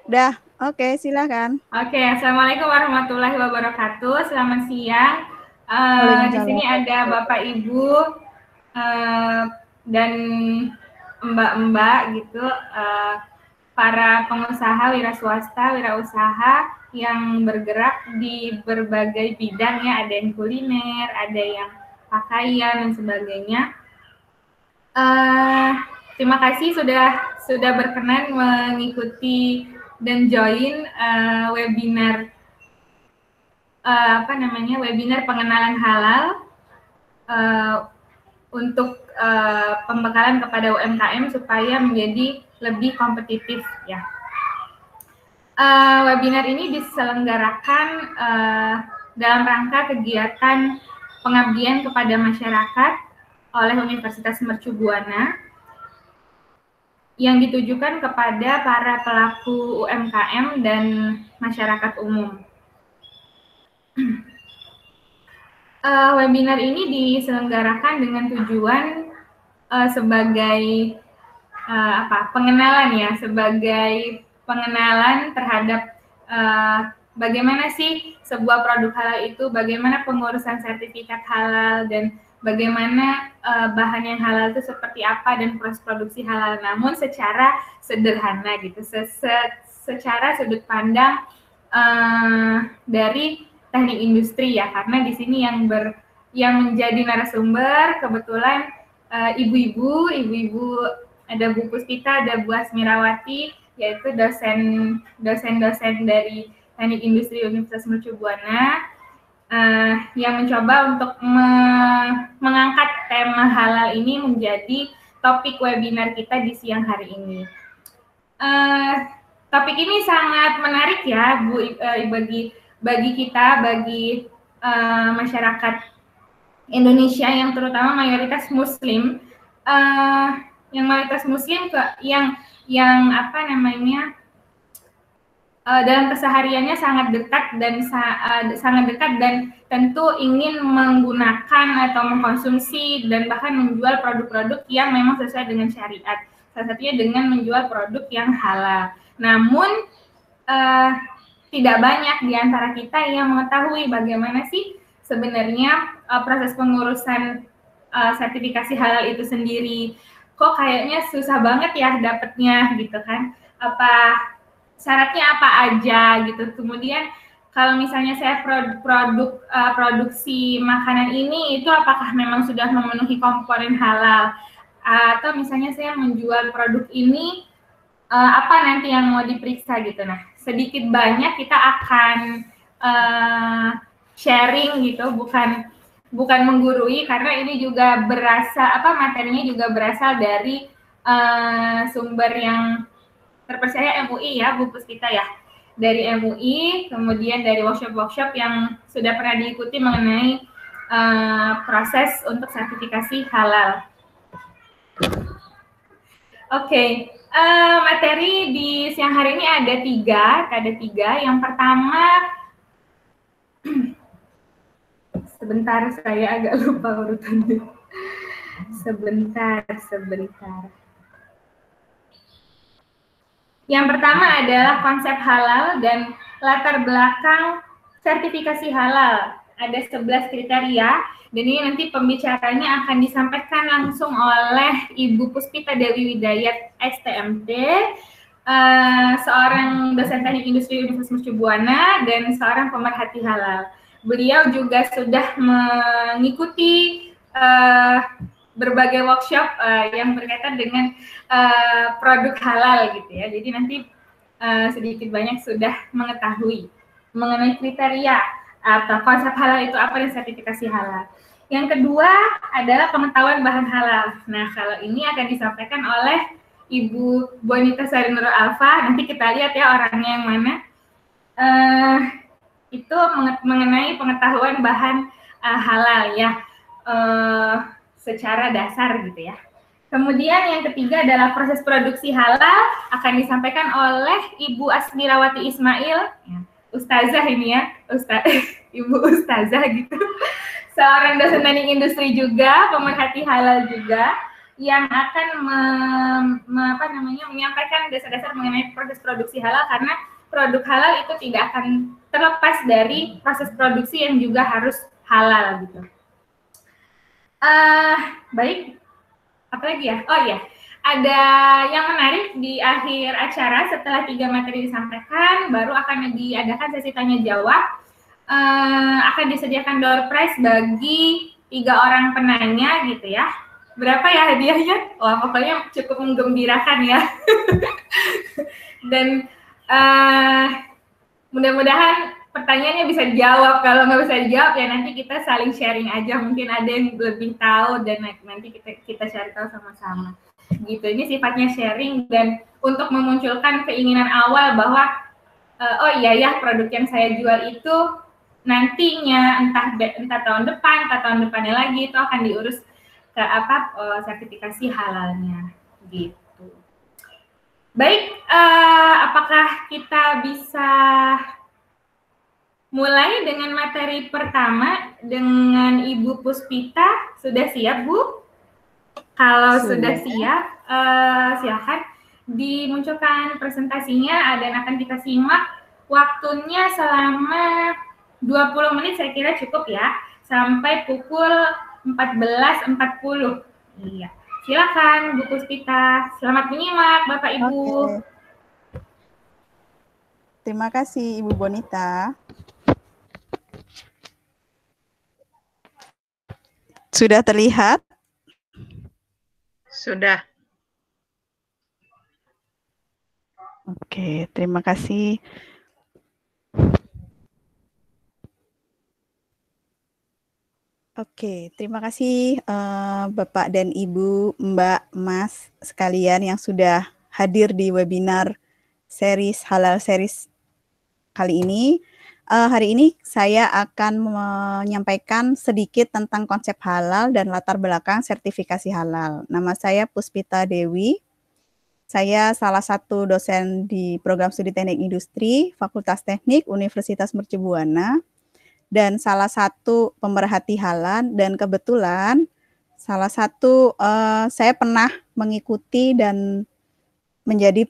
Udah, oke, silakan. Oke, Assalamualaikum warahmatullahi wabarakatuh. Selamat siang. Di sini Waalaikumsalam. ada Bapak Ibu dan Mbak-mbak gitu, para pengusaha wira swasta, wirausaha yang bergerak di berbagai bidang ya. Ada yang kuliner, ada yang pakaian dan sebagainya. Terima kasih sudah berkenan mengikuti dan join webinar webinar pengenalan halal untuk pembekalan kepada UMKM supaya menjadi lebih kompetitif ya. Webinar ini diselenggarakan dalam rangka kegiatan pengabdian kepada masyarakat oleh Universitas Mercu Buana yang ditujukan kepada para pelaku UMKM dan masyarakat umum. Webinar ini diselenggarakan dengan tujuan sebagai pengenalan ya, sebagai pengenalan terhadap bagaimana sih sebuah produk halal itu, bagaimana pengurusan sertifikat halal, dan bagaimana bahan yang halal itu seperti apa, dan proses produksi halal, namun secara sederhana gitu, secara sudut pandang dari teknik industri ya, karena di sini yang menjadi narasumber kebetulan ibu-ibu ada Bu Puspita, ada Bu Asmirawati, yaitu dosen dari teknik industri Universitas Mercu Buana yang mencoba untuk mengangkat tema halal ini menjadi topik webinar kita di siang hari ini. Topik ini sangat menarik ya, Bu, bagi kita, bagi masyarakat Indonesia yang terutama mayoritas Muslim, yang mayoritas Muslim yang dalam kesehariannya sangat dekat dan tentu ingin menggunakan atau mengkonsumsi dan bahkan menjual produk-produk yang memang sesuai dengan syariat. Salah satunya dengan menjual produk yang halal. Namun tidak banyak di antara kita yang mengetahui bagaimana sih sebenarnya proses pengurusan sertifikasi halal itu sendiri. Kok kayaknya susah banget ya dapetnya gitu kan? Syaratnya apa aja gitu. Kemudian kalau misalnya saya produksi makanan ini, itu apakah memang sudah memenuhi komponen halal? Atau misalnya saya menjual produk ini, apa nanti yang mau diperiksa gitu. Nah, sedikit banyak kita akan sharing gitu, bukan menggurui, karena ini juga materinya juga berasal dari sumber yang terpercaya MUI ya, Bu Puspita ya, dari MUI, kemudian dari workshop yang sudah pernah diikuti mengenai proses untuk sertifikasi halal. Oke, materi di siang hari ini ada tiga. Yang pertama, sebentar saya agak lupa urutannya. Sebentar. Yang pertama adalah konsep halal dan latar belakang sertifikasi halal. Ada 11 kriteria, dan ini nanti pembicaranya akan disampaikan langsung oleh Ibu Puspita Dewi Widayat, STMT, seorang dosen teknik industri Universitas Mercu Buana dan seorang pemerhati halal. Beliau juga sudah mengikuti berbagai workshop yang berkaitan dengan produk halal gitu ya. Jadi nanti sedikit banyak sudah mengetahui mengenai kriteria atau konsep halal itu apa dan sertifikasi halal. Yang kedua adalah pengetahuan bahan halal. Nah, kalau ini akan disampaikan oleh Ibu Bonita Sari Nurul Alfa. Nanti kita lihat ya orangnya yang mana. Itu mengenai pengetahuan bahan halal ya. Secara dasar gitu ya. Kemudian yang ketiga adalah proses produksi halal, akan disampaikan oleh Ibu Asmirawati Ismail, ya, Ustazah ini ya, Ibu Ustazah gitu, seorang dosen teknik industri juga, pemerhati halal juga. yang akan menyampaikan dasar-dasar mengenai proses produksi halal, karena produk halal itu tidak akan terlepas dari proses produksi yang juga harus halal gitu. Baik, apa lagi ya? Oh iya, ada yang menarik di akhir acara setelah 3 materi disampaikan, baru akan diadakan sesi tanya jawab. Akan disediakan door prize bagi 3 orang penanya gitu ya. Berapa ya hadiahnya? Wah, pokoknya cukup menggembirakan ya. Dan mudah-mudahan pertanyaannya bisa dijawab. Kalau nggak bisa dijawab ya nanti kita saling sharing aja. Mungkin ada yang lebih tahu dan nanti kita cari tahu sama-sama. Gitu. Ini sifatnya sharing dan untuk memunculkan keinginan awal bahwa oh iya ya, produk yang saya jual itu nantinya entah tahun depan, entah tahun depannya lagi itu akan diurus ke sertifikasi halalnya gitu. Baik, apakah kita bisa mulai dengan materi pertama dengan Ibu Puspita? Sudah siap, Bu? Kalau sudah siap, silakan dimunculkan presentasinya dan akan kita simak. Waktunya selama 20 menit saya kira cukup ya, sampai pukul 14.40. Iya. Silakan Bu Puspita. Selamat menyimak Bapak Ibu. Oke. Terima kasih Ibu Bonita. Sudah terlihat? Sudah. Oke, terima kasih. Oke, terima kasih Bapak dan Ibu, Mbak, Mas sekalian yang sudah hadir di webinar series Halal Series kali ini. Hari ini saya akan menyampaikan sedikit tentang konsep halal dan latar belakang sertifikasi halal. Nama saya Puspita Dewi. Saya salah satu dosen di program studi teknik industri, Fakultas Teknik, Universitas Mercu Buana, dan salah satu pemerhati halal, dan kebetulan salah satu saya pernah mengikuti dan menjadi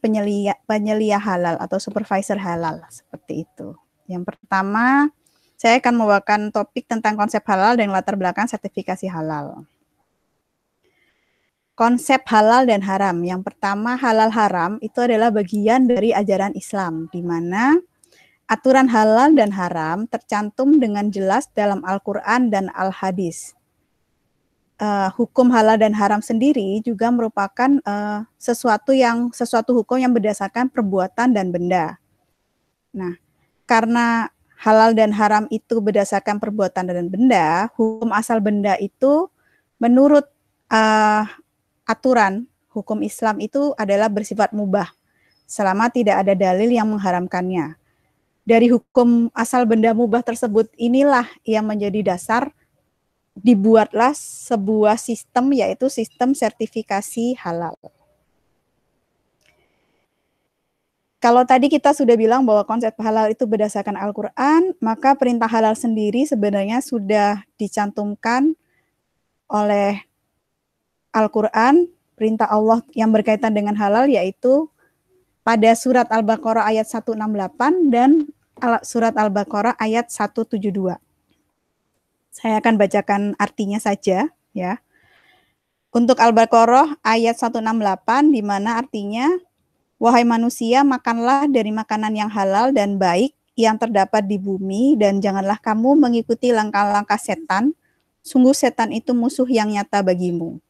penyelia halal atau supervisor halal, seperti itu. Yang pertama, saya akan membawakan topik tentang konsep halal dan latar belakang sertifikasi halal. Konsep halal dan haram. Yang pertama, halal haram itu adalah bagian dari ajaran Islam, di mana aturan halal dan haram tercantum dengan jelas dalam Al-Quran dan Al-Hadis. Hukum halal dan haram sendiri juga merupakan sesuatu hukum yang berdasarkan perbuatan dan benda. Nah, karena halal dan haram itu berdasarkan perbuatan dan benda, hukum asal benda itu menurut aturan hukum Islam itu adalah bersifat mubah selama tidak ada dalil yang mengharamkannya. Dari hukum asal benda mubah tersebut inilah yang menjadi dasar dibuatlah sebuah sistem, yaitu sistem sertifikasi halal. Kalau tadi kita sudah bilang bahwa konsep halal itu berdasarkan Al-Quran, maka perintah halal sendiri sebenarnya sudah dicantumkan oleh Al-Quran, perintah Allah yang berkaitan dengan halal, yaitu pada surat Al-Baqarah ayat 168 dan surat Al-Baqarah ayat 172. Saya akan bacakan artinya saja ya. Untuk Al-Baqarah ayat 168 di mana artinya, wahai manusia, makanlah dari makanan yang halal dan baik yang terdapat di bumi, dan janganlah kamu mengikuti langkah-langkah setan. Sungguh setan itu musuh yang nyata bagimu.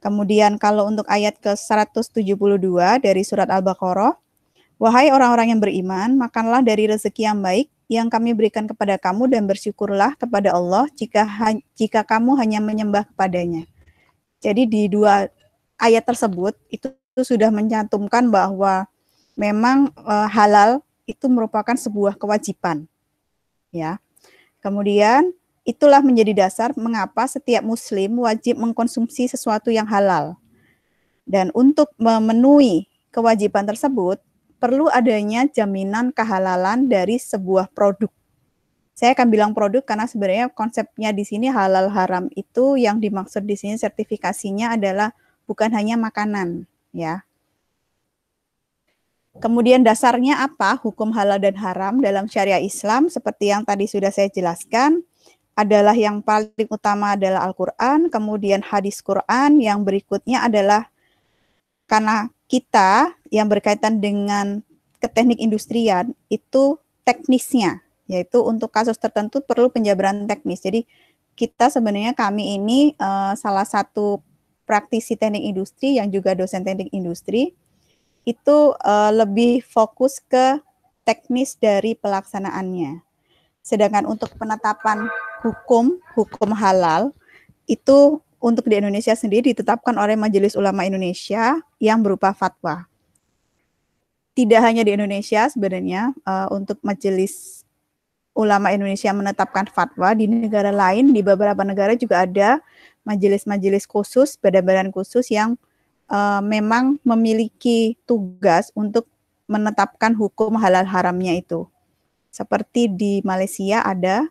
Kemudian kalau untuk ayat ke-172 dari surat Al-Baqarah, wahai orang-orang yang beriman, makanlah dari rezeki yang baik yang kami berikan kepada kamu dan bersyukurlah kepada Allah jika kamu hanya menyembah kepadanya. Jadi di dua ayat tersebut itu sudah mencantumkan bahwa memang halal itu merupakan sebuah kewajiban. Ya. Kemudian itulah menjadi dasar mengapa setiap muslim wajib mengkonsumsi sesuatu yang halal. Dan untuk memenuhi kewajiban tersebut, perlu adanya jaminan kehalalan dari sebuah produk. Saya akan bilang produk karena sebenarnya konsepnya di sini halal haram itu yang dimaksud di sini sertifikasinya adalah bukan hanya makanan, ya. Kemudian dasarnya apa hukum halal dan haram dalam syariah Islam seperti yang tadi sudah saya jelaskan adalah yang paling utama adalah Al-Quran, kemudian hadis Quran, yang berikutnya adalah karena kita yang berkaitan dengan teknik industrian itu teknisnya, yaitu untuk kasus tertentu perlu penjabaran teknis. Jadi kita sebenarnya kami ini salah satu praktisi teknik industri yang juga dosen teknik industri itu lebih fokus ke teknis dari pelaksanaannya. Sedangkan untuk penetapan hukum halal itu untuk di Indonesia sendiri ditetapkan oleh Majelis Ulama Indonesia yang berupa fatwa. Tidak hanya di Indonesia sebenarnya untuk Majelis Ulama Indonesia menetapkan fatwa, di negara lain, di beberapa negara juga ada majelis-majelis khusus, badan-badan khusus yang memang memiliki tugas untuk menetapkan hukum halal haramnya itu. Seperti di Malaysia ada,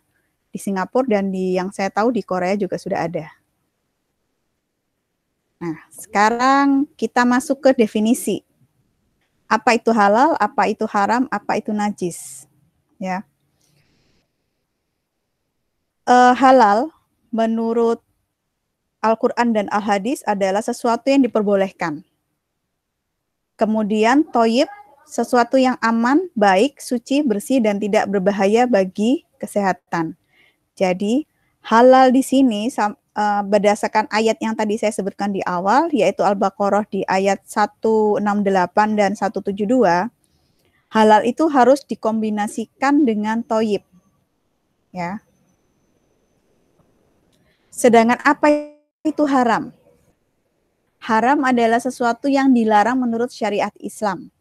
di Singapura, dan di yang saya tahu di Korea juga sudah ada. Nah, sekarang kita masuk ke definisi. Apa itu halal, apa itu haram, apa itu najis. Ya. Halal menurut Al-Quran dan Al-Hadis adalah sesuatu yang diperbolehkan. Kemudian toyib, sesuatu yang aman, baik, suci, bersih, dan tidak berbahaya bagi kesehatan. Jadi, halal di sini berdasarkan ayat yang tadi saya sebutkan di awal, yaitu Al-Baqarah di ayat 168 dan 172, halal itu harus dikombinasikan dengan toyib. Ya. Sedangkan apa itu haram? Haram adalah sesuatu yang dilarang menurut syariat Islam.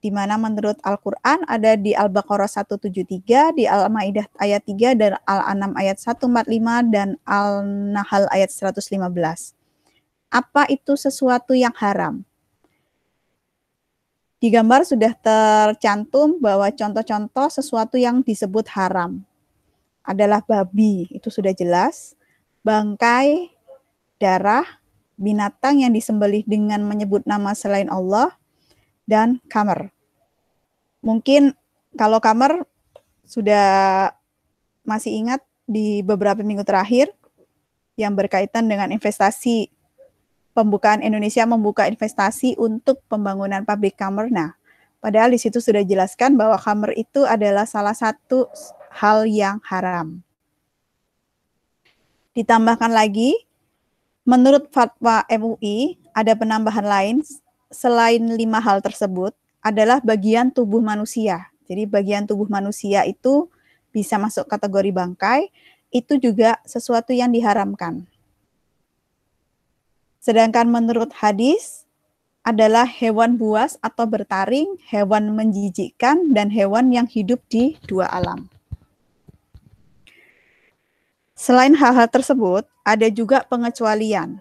Di mana menurut Al-Quran ada di Al-Baqarah 173, di Al-Maidah ayat 3, dan Al-An'am ayat 145, dan Al-Nahl ayat 115. Apa itu sesuatu yang haram? Di gambar sudah tercantum bahwa contoh-contoh sesuatu yang disebut haram adalah babi, itu sudah jelas, bangkai, darah, binatang yang disembelih dengan menyebut nama selain Allah, dan kamar. Mungkin kalau kamar sudah masih ingat di beberapa minggu terakhir yang berkaitan dengan investasi, pembukaan Indonesia membuka investasi untuk pembangunan pabrik kamar. Nah, padahal di situ sudah dijelaskan bahwa kamar itu adalah salah satu hal yang haram. Ditambahkan lagi, menurut fatwa MUI, ada penambahan lain selain 5 hal tersebut adalah bagian tubuh manusia. Jadi bagian tubuh manusia itu bisa masuk kategori bangkai, itu juga sesuatu yang diharamkan. Sedangkan menurut hadis adalah hewan buas atau bertaring, hewan menjijikkan, dan hewan yang hidup di dua alam. Selain hal-hal tersebut, ada juga pengecualian,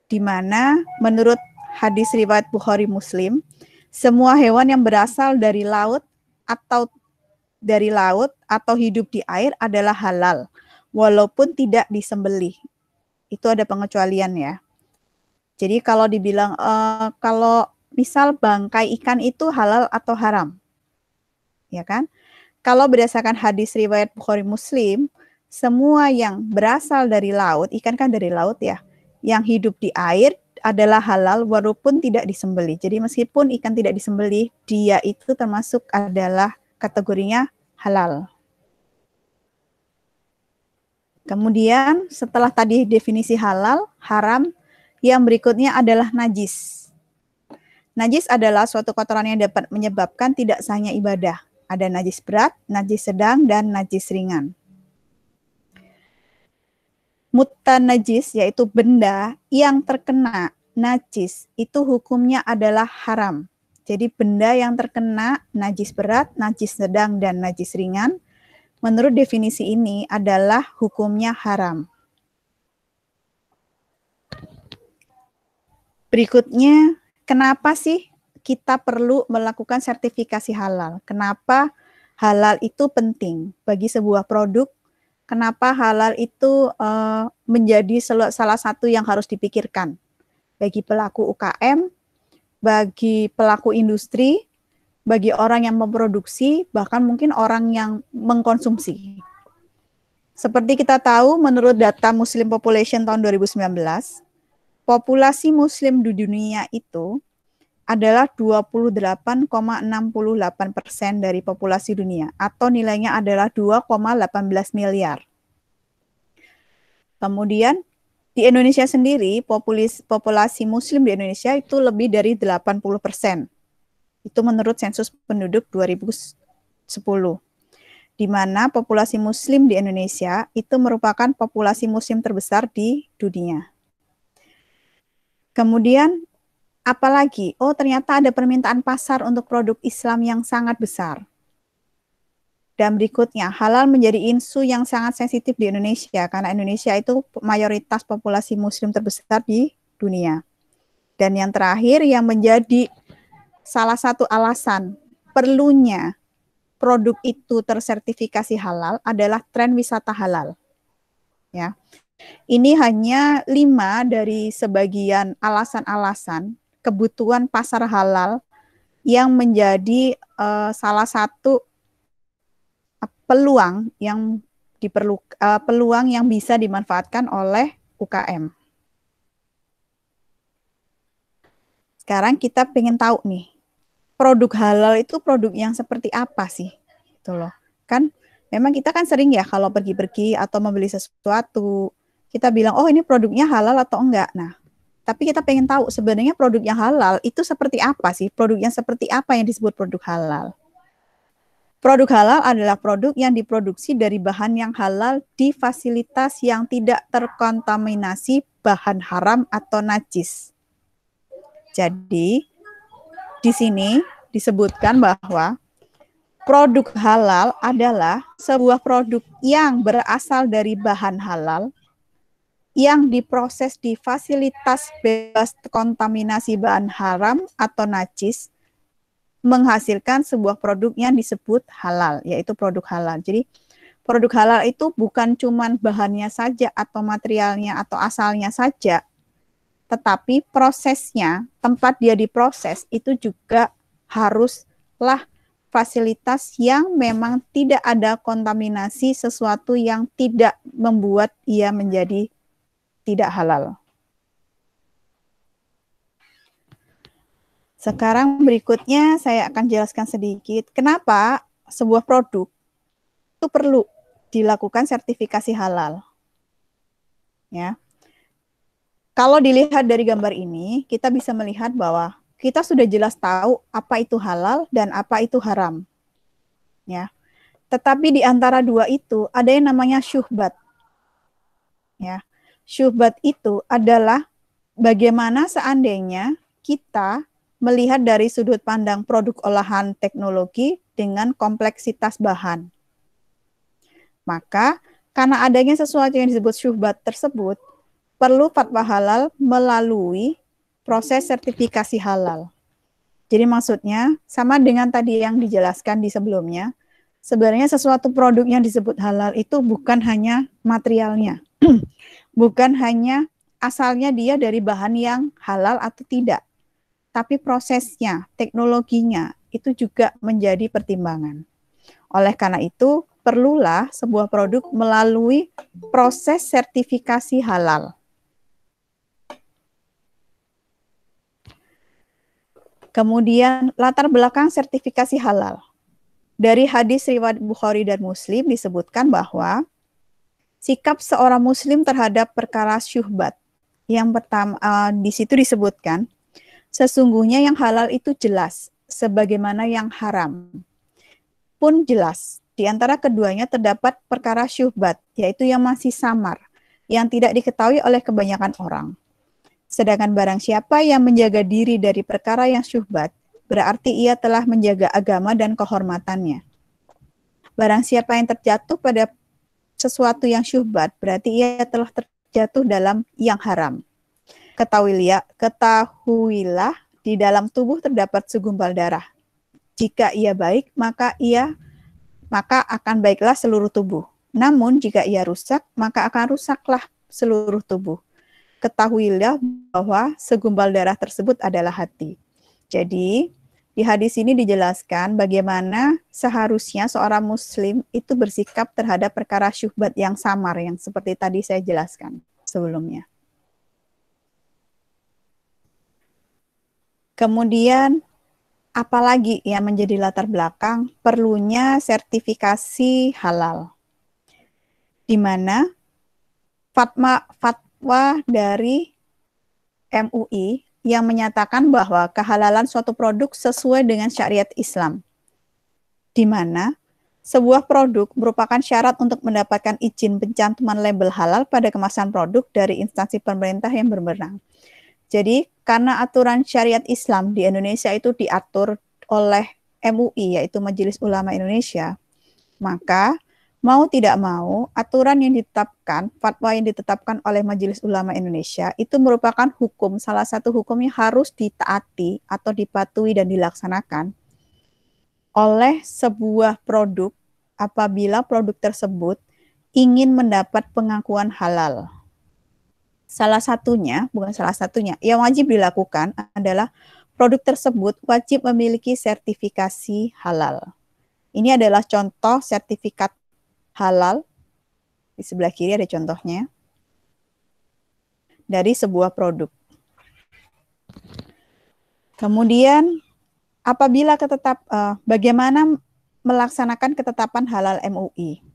di mana menurut hadis riwayat Bukhari Muslim, semua hewan yang berasal dari laut atau hidup di air adalah halal, walaupun tidak disembelih. Itu ada pengecualian ya. Jadi kalau dibilang, kalau misal bangkai ikan itu halal atau haram, ya kan? Kalau berdasarkan hadis riwayat Bukhari Muslim, semua yang berasal dari laut, ikan kan dari laut ya, yang hidup di air adalah halal walaupun tidak disembelih. Jadi meskipun ikan tidak disembelih, dia itu termasuk adalah kategorinya halal. Kemudian setelah tadi definisi halal, haram, yang berikutnya adalah najis. Najis adalah suatu kotoran yang dapat menyebabkan tidak sahnya ibadah. Ada najis berat, najis sedang, dan najis ringan. Mutanajis, yaitu benda yang terkena najis, itu hukumnya adalah haram. Jadi benda yang terkena najis berat, najis sedang, dan najis ringan, menurut definisi ini adalah hukumnya haram. Berikutnya, kenapa sih kita perlu melakukan sertifikasi halal? Kenapa halal itu penting bagi sebuah produk. Kenapa halal itu menjadi salah satu yang harus dipikirkan bagi pelaku UKM, bagi pelaku industri, bagi orang yang memproduksi, bahkan mungkin orang yang mengkonsumsi. Seperti kita tahu, menurut data Muslim Population tahun 2019, populasi Muslim di dunia itu adalah 28,68% dari populasi dunia, atau nilainya adalah 2,18 miliar. Kemudian, di Indonesia sendiri, populasi Muslim di Indonesia itu lebih dari 80%. Itu menurut sensus penduduk 2010. Di mana populasi Muslim di Indonesia itu merupakan populasi Muslim terbesar di dunia. Kemudian, apalagi? Oh, ternyata ada permintaan pasar untuk produk Islam yang sangat besar. Dan berikutnya, halal menjadi isu yang sangat sensitif di Indonesia, karena Indonesia itu mayoritas populasi Muslim terbesar di dunia. Dan yang terakhir, yang menjadi salah satu alasan perlunya produk itu tersertifikasi halal adalah tren wisata halal. Ya. Ini hanya 5 dari sebagian alasan-alasan kebutuhan pasar halal yang menjadi salah satu peluang yang bisa dimanfaatkan oleh UKM. Sekarang kita pengen tahu nih, produk halal itu produk yang seperti apa sih? Gitu loh. Kan memang kita kan sering ya kalau pergi-pergi atau membeli sesuatu, kita bilang, oh ini produknya halal atau enggak. Nah, tapi kita pengen tahu sebenarnya produk yang halal itu seperti apa sih? Produk yang seperti apa yang disebut produk halal? Produk halal adalah produk yang diproduksi dari bahan yang halal di fasilitas yang tidak terkontaminasi bahan haram atau najis. Jadi, di sini disebutkan bahwa produk halal adalah sebuah produk yang berasal dari bahan halal yang diproses di fasilitas bebas kontaminasi bahan haram atau najis, menghasilkan sebuah produk yang disebut halal, yaitu produk halal. Jadi, produk halal itu bukan cuma bahannya saja atau materialnya atau asalnya saja, tetapi prosesnya, tempat dia diproses, itu juga haruslah fasilitas yang memang tidak ada kontaminasi sesuatu yang tidak membuat ia menjadi tidak halal. Sekarang berikutnya saya akan jelaskan sedikit kenapa sebuah produk itu perlu dilakukan sertifikasi halal. Ya. Kalau dilihat dari gambar ini, kita bisa melihat bahwa kita sudah jelas tahu apa itu halal dan apa itu haram. Ya. Tetapi di antara dua itu ada yang namanya syubhat. Ya. Syubhat itu adalah bagaimana seandainya kita melihat dari sudut pandang produk olahan teknologi dengan kompleksitas bahan. Maka karena adanya sesuatu yang disebut syubhat tersebut, perlu fatwa halal melalui proses sertifikasi halal. Jadi maksudnya sama dengan tadi yang dijelaskan di sebelumnya, sebenarnya sesuatu produk yang disebut halal itu bukan hanya materialnya, bukan hanya asalnya dia dari bahan yang halal atau tidak, tapi prosesnya, teknologinya itu juga menjadi pertimbangan. Oleh karena itu, perlulah sebuah produk melalui proses sertifikasi halal. Kemudian latar belakang sertifikasi halal. Dari hadis riwayat Bukhari dan Muslim disebutkan bahwa sikap seorang Muslim terhadap perkara syubhat. Yang pertama di situ disebutkan, sesungguhnya yang halal itu jelas, sebagaimana yang haram pun jelas. Di antara keduanya terdapat perkara syubhat, yaitu yang masih samar, yang tidak diketahui oleh kebanyakan orang. Sedangkan barang siapa yang menjaga diri dari perkara yang syubhat, berarti ia telah menjaga agama dan kehormatannya. Barang siapa yang terjatuh pada sesuatu yang syubhat, berarti ia telah terjatuh dalam yang haram. Ketahuilah, di dalam tubuh terdapat segumpal darah. Jika ia baik, maka ia maka akan baiklah seluruh tubuh. Namun jika ia rusak, maka akan rusaklah seluruh tubuh. Ketahuilah bahwa segumpal darah tersebut adalah hati. Jadi, di hadis ini dijelaskan bagaimana seharusnya seorang muslim itu bersikap terhadap perkara syubhat yang samar, yang seperti tadi saya jelaskan sebelumnya. Kemudian, apalagi yang menjadi latar belakang perlunya sertifikasi halal, di mana fatwa dari MUI yang menyatakan bahwa kehalalan suatu produk sesuai dengan syariat Islam, di mana sebuah produk merupakan syarat untuk mendapatkan izin pencantuman label halal pada kemasan produk dari instansi pemerintah yang berwenang. Jadi, karena aturan syariat Islam di Indonesia itu diatur oleh MUI, yaitu Majelis Ulama Indonesia, maka mau tidak mau, aturan yang ditetapkan, fatwa yang ditetapkan oleh Majelis Ulama Indonesia itu merupakan hukum, salah satu hukum yang harus ditaati atau dipatuhi dan dilaksanakan oleh sebuah produk apabila produk tersebut ingin mendapat pengakuan halal. Salah satunya, bukan salah satunya, yang wajib dilakukan adalah produk tersebut wajib memiliki sertifikasi halal. Ini adalah contoh sertifikat halal. Di sebelah kiri ada contohnya dari sebuah produk. Kemudian, apabila bagaimana melaksanakan ketetapan halal MUI?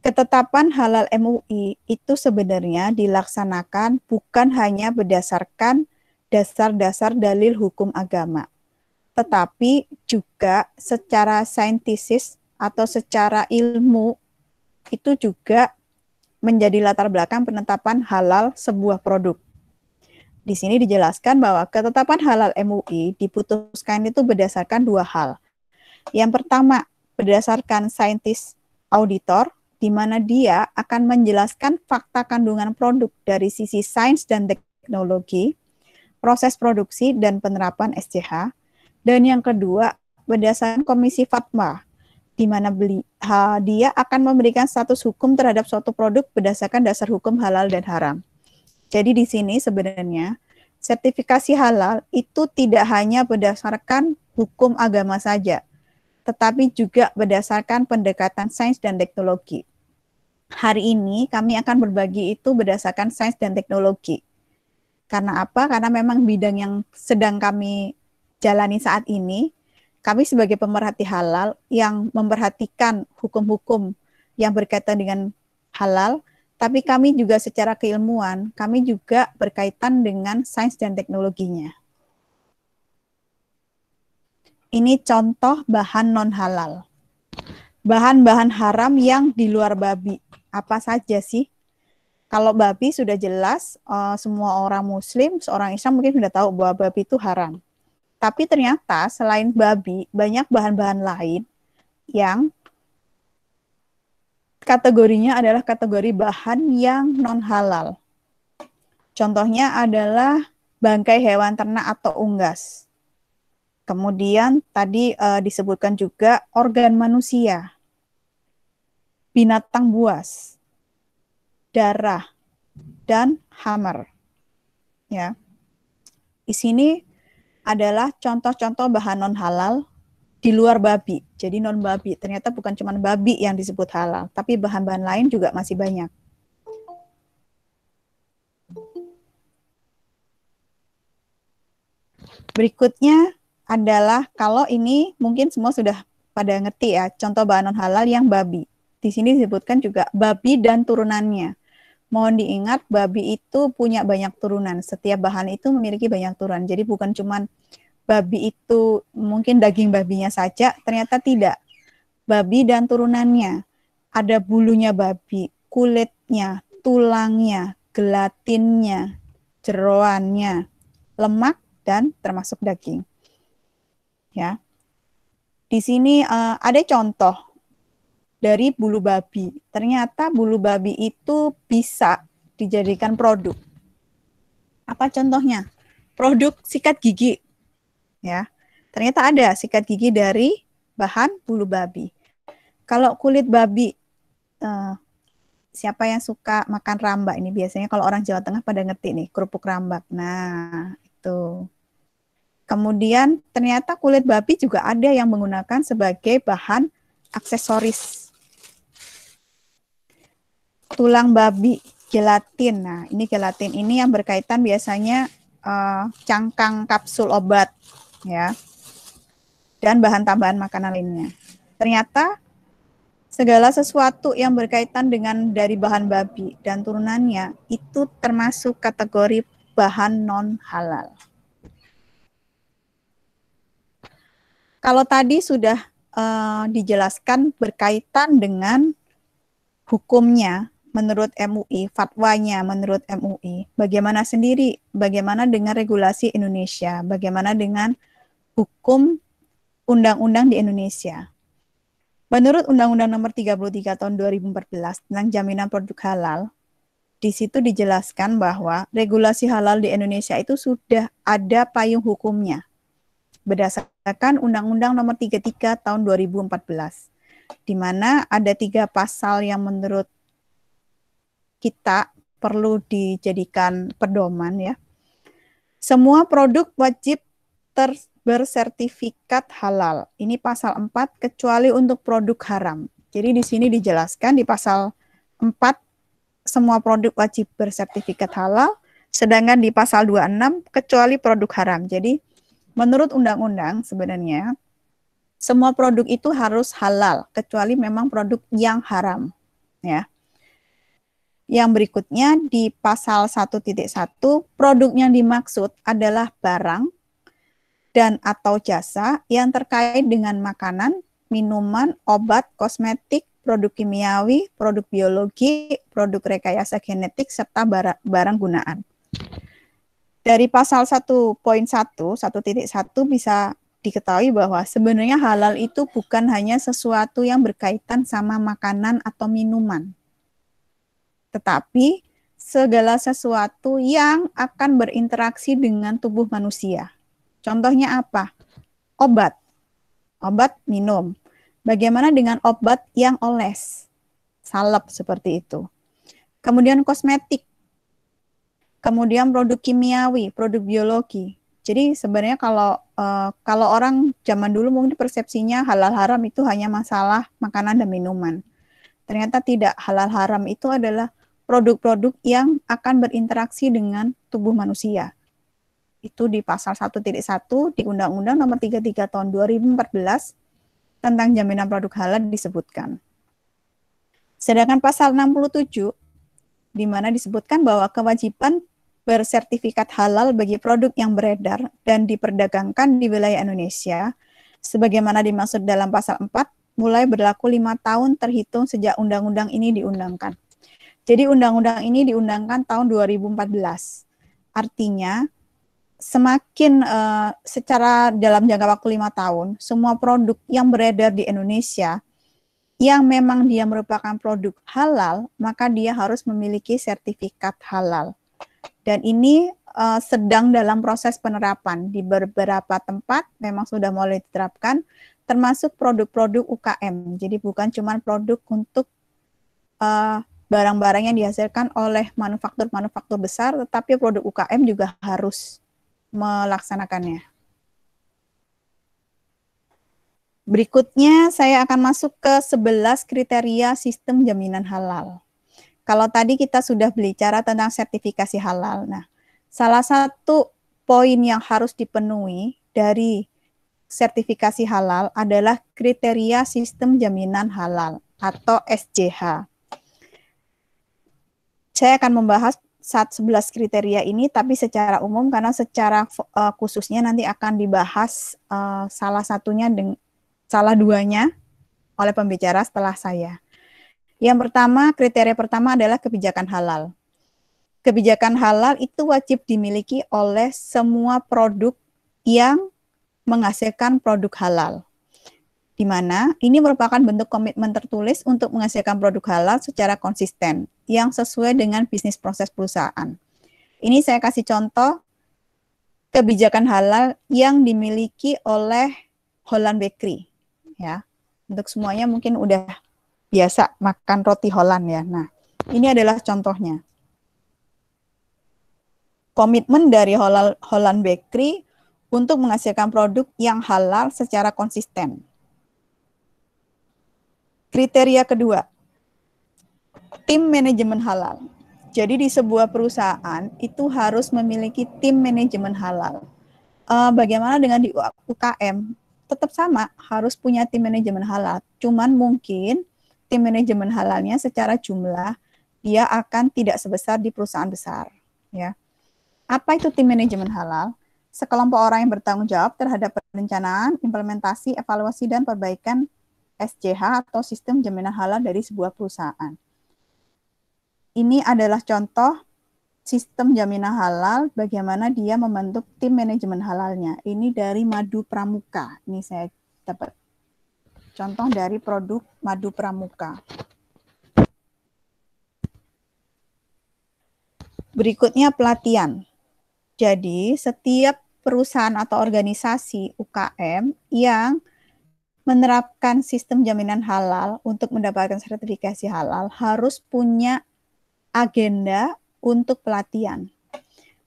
Ketetapan halal MUI itu sebenarnya dilaksanakan bukan hanya berdasarkan dasar-dasar dalil hukum agama, tetapi juga secara saintis atau secara ilmu itu juga menjadi latar belakang penetapan halal sebuah produk. Di sini dijelaskan bahwa ketetapan halal MUI diputuskan itu berdasarkan dua hal. Yang pertama, berdasarkan saintis auditor, di mana dia akan menjelaskan fakta kandungan produk dari sisi sains dan teknologi, proses produksi dan penerapan SCH. Dan yang kedua, berdasarkan komisi fatwa, di mana dia akan memberikan status hukum terhadap suatu produk berdasarkan dasar hukum halal dan haram. Jadi di sini sebenarnya sertifikasi halal itu tidak hanya berdasarkan hukum agama saja, tetapi juga berdasarkan pendekatan sains dan teknologi. Hari ini kami akan berbagi itu berdasarkan sains dan teknologi. Karena apa? Karena memang bidang yang sedang kami jalani saat ini, kami sebagai pemerhati halal yang memperhatikan hukum-hukum yang berkaitan dengan halal, tapi kami juga secara keilmuan, kami juga berkaitan dengan sains dan teknologinya. Ini contoh bahan non-halal. Bahan-bahan haram yang di luar babi. Apa saja sih? Kalau babi sudah jelas, semua orang muslim, seorang Islam mungkin sudah tahu bahwa babi itu haram. Tapi ternyata selain babi, banyak bahan-bahan lain yang kategorinya adalah kategori bahan yang non-halal. Contohnya adalah bangkai hewan ternak atau unggas. Kemudian tadi disebutkan juga organ manusia, binatang buas, darah, dan hammer. Ya. Di sini adalah contoh-contoh bahan non-halal di luar babi. Jadi non-babi. Ternyata bukan cuma babi yang disebut halal, tapi bahan-bahan lain juga masih banyak. Berikutnya adalah, kalau ini mungkin semua sudah pada ngerti ya, contoh bahan non-halal yang babi. Di sini disebutkan juga babi dan turunannya. Mohon diingat, babi itu punya banyak turunan. Setiap bahan itu memiliki banyak turunan. Jadi bukan cuma babi itu mungkin daging babinya saja, ternyata tidak. Babi dan turunannya. Ada bulunya babi, kulitnya, tulangnya, gelatinnya, jeroannya, lemak, dan termasuk daging. Ya. Di sini ada contoh dari bulu babi. Ternyata bulu babi itu bisa dijadikan produk. Apa contohnya? Produk sikat gigi. Ya. Ternyata ada sikat gigi dari bahan bulu babi. Kalau kulit babi, siapa yang suka makan rambak ini? Biasanya kalau orang Jawa Tengah pada ngerti nih, kerupuk rambak. Nah, itu. Kemudian ternyata kulit babi juga ada yang menggunakan sebagai bahan aksesoris. Tulang babi, gelatin. Nah, ini gelatin ini yang berkaitan biasanya cangkang kapsul obat, ya, dan bahan tambahan makanan lainnya. Ternyata segala sesuatu yang berkaitan dengan dari bahan babi dan turunannya itu termasuk kategori bahan non halal. Kalau tadi sudah dijelaskan berkaitan dengan hukumnya menurut MUI, fatwanya menurut MUI, bagaimana dengan regulasi Indonesia, bagaimana dengan hukum undang-undang di Indonesia. Menurut Undang-Undang Nomor 33 Tahun 2014 tentang jaminan produk halal, di situ dijelaskan bahwa regulasi halal di Indonesia itu sudah ada payung hukumnya berdasarkan Undang-Undang Nomor 33 Tahun 2014, di mana ada 3 pasal yang menurut kita perlu dijadikan pedoman, ya. Semua produk wajib bersertifikat halal. Ini pasal 4 kecuali untuk produk haram. Jadi di sini dijelaskan di pasal 4 semua produk wajib bersertifikat halal, sedangkan di pasal 26 kecuali produk haram. Jadi menurut undang-undang sebenarnya semua produk itu harus halal kecuali memang produk yang haram, ya. Yang berikutnya di pasal 1.1 produk yang dimaksud adalah barang dan atau jasa yang terkait dengan makanan, minuman, obat, kosmetik, produk kimiawi, produk biologi, produk rekayasa genetik, serta barang gunaan. Dari pasal 1.1 bisa diketahui bahwa sebenarnya halal itu bukan hanya sesuatu yang berkaitan sama makanan atau minuman, tetapi segala sesuatu yang akan berinteraksi dengan tubuh manusia. Contohnya apa? Obat. Obat minum. Bagaimana dengan obat yang oles? Salep seperti itu. Kemudian kosmetik. Kemudian produk kimiawi, produk biologi. Jadi sebenarnya kalau orang zaman dulu mungkin persepsinya halal haram itu hanya masalah makanan dan minuman. Ternyata tidak, halal haram itu adalah produk-produk yang akan berinteraksi dengan tubuh manusia. Itu di pasal 1.1 di Undang-Undang Nomor 33 Tahun 2014 tentang jaminan produk halal disebutkan. Sedangkan pasal 67 di mana disebutkan bahwa kewajiban bersertifikat halal bagi produk yang beredar dan diperdagangkan di wilayah Indonesia sebagaimana dimaksud dalam pasal 4 mulai berlaku 5 tahun terhitung sejak undang-undang ini diundangkan. Jadi undang-undang ini diundangkan tahun 2014. Artinya semakin secara dalam jangka waktu 5 tahun, semua produk yang beredar di Indonesia yang memang dia merupakan produk halal, maka dia harus memiliki sertifikat halal. Dan ini sedang dalam proses penerapan. Di beberapa tempat memang sudah mulai diterapkan, termasuk produk-produk UKM. Jadi bukan cuma produk untuk barang-barang yang dihasilkan oleh manufaktur-manufaktur besar, tetapi produk UKM juga harus melaksanakannya. Berikutnya saya akan masuk ke 11 kriteria sistem jaminan halal. Kalau tadi kita sudah bicara tentang sertifikasi halal. Nah, salah satu poin yang harus dipenuhi dari sertifikasi halal adalah kriteria sistem jaminan halal atau SJH. Saya akan membahas 11 kriteria ini, tapi secara umum karena secara khususnya nanti akan dibahas salah duanya oleh pembicara setelah saya. Yang pertama, kriteria pertama adalah kebijakan halal. Kebijakan halal itu wajib dimiliki oleh semua produk yang menghasilkan produk halal. Di mana ini merupakan bentuk komitmen tertulis untuk menghasilkan produk halal secara konsisten yang sesuai dengan bisnis proses perusahaan. Ini saya kasih contoh kebijakan halal yang dimiliki oleh Holland Bakery, ya. Untuk semuanya mungkin udah biasa makan roti Holland ya. Nah, ini adalah contohnya. Komitmen dari Holland Bakery untuk menghasilkan produk yang halal secara konsisten. Kriteria kedua, tim manajemen halal. Jadi di sebuah perusahaan itu harus memiliki tim manajemen halal. Bagaimana dengan di UKM? Tetap sama, harus punya tim manajemen halal. Cuman mungkin tim manajemen halalnya secara jumlah dia akan tidak sebesar di perusahaan besar. Ya. Apa itu tim manajemen halal? Sekelompok orang yang bertanggung jawab terhadap perencanaan, implementasi, evaluasi, dan perbaikan SJH atau sistem jaminan halal dari sebuah perusahaan. Ini adalah contoh sistem jaminan halal, bagaimana dia membentuk tim manajemen halalnya. Ini dari Madu Pramuka. Ini saya dapat contoh dari produk Madu Pramuka. Berikutnya pelatihan. Jadi setiap perusahaan atau organisasi UKM yang menerapkan sistem jaminan halal untuk mendapatkan sertifikasi halal harus punya agenda untuk pelatihan.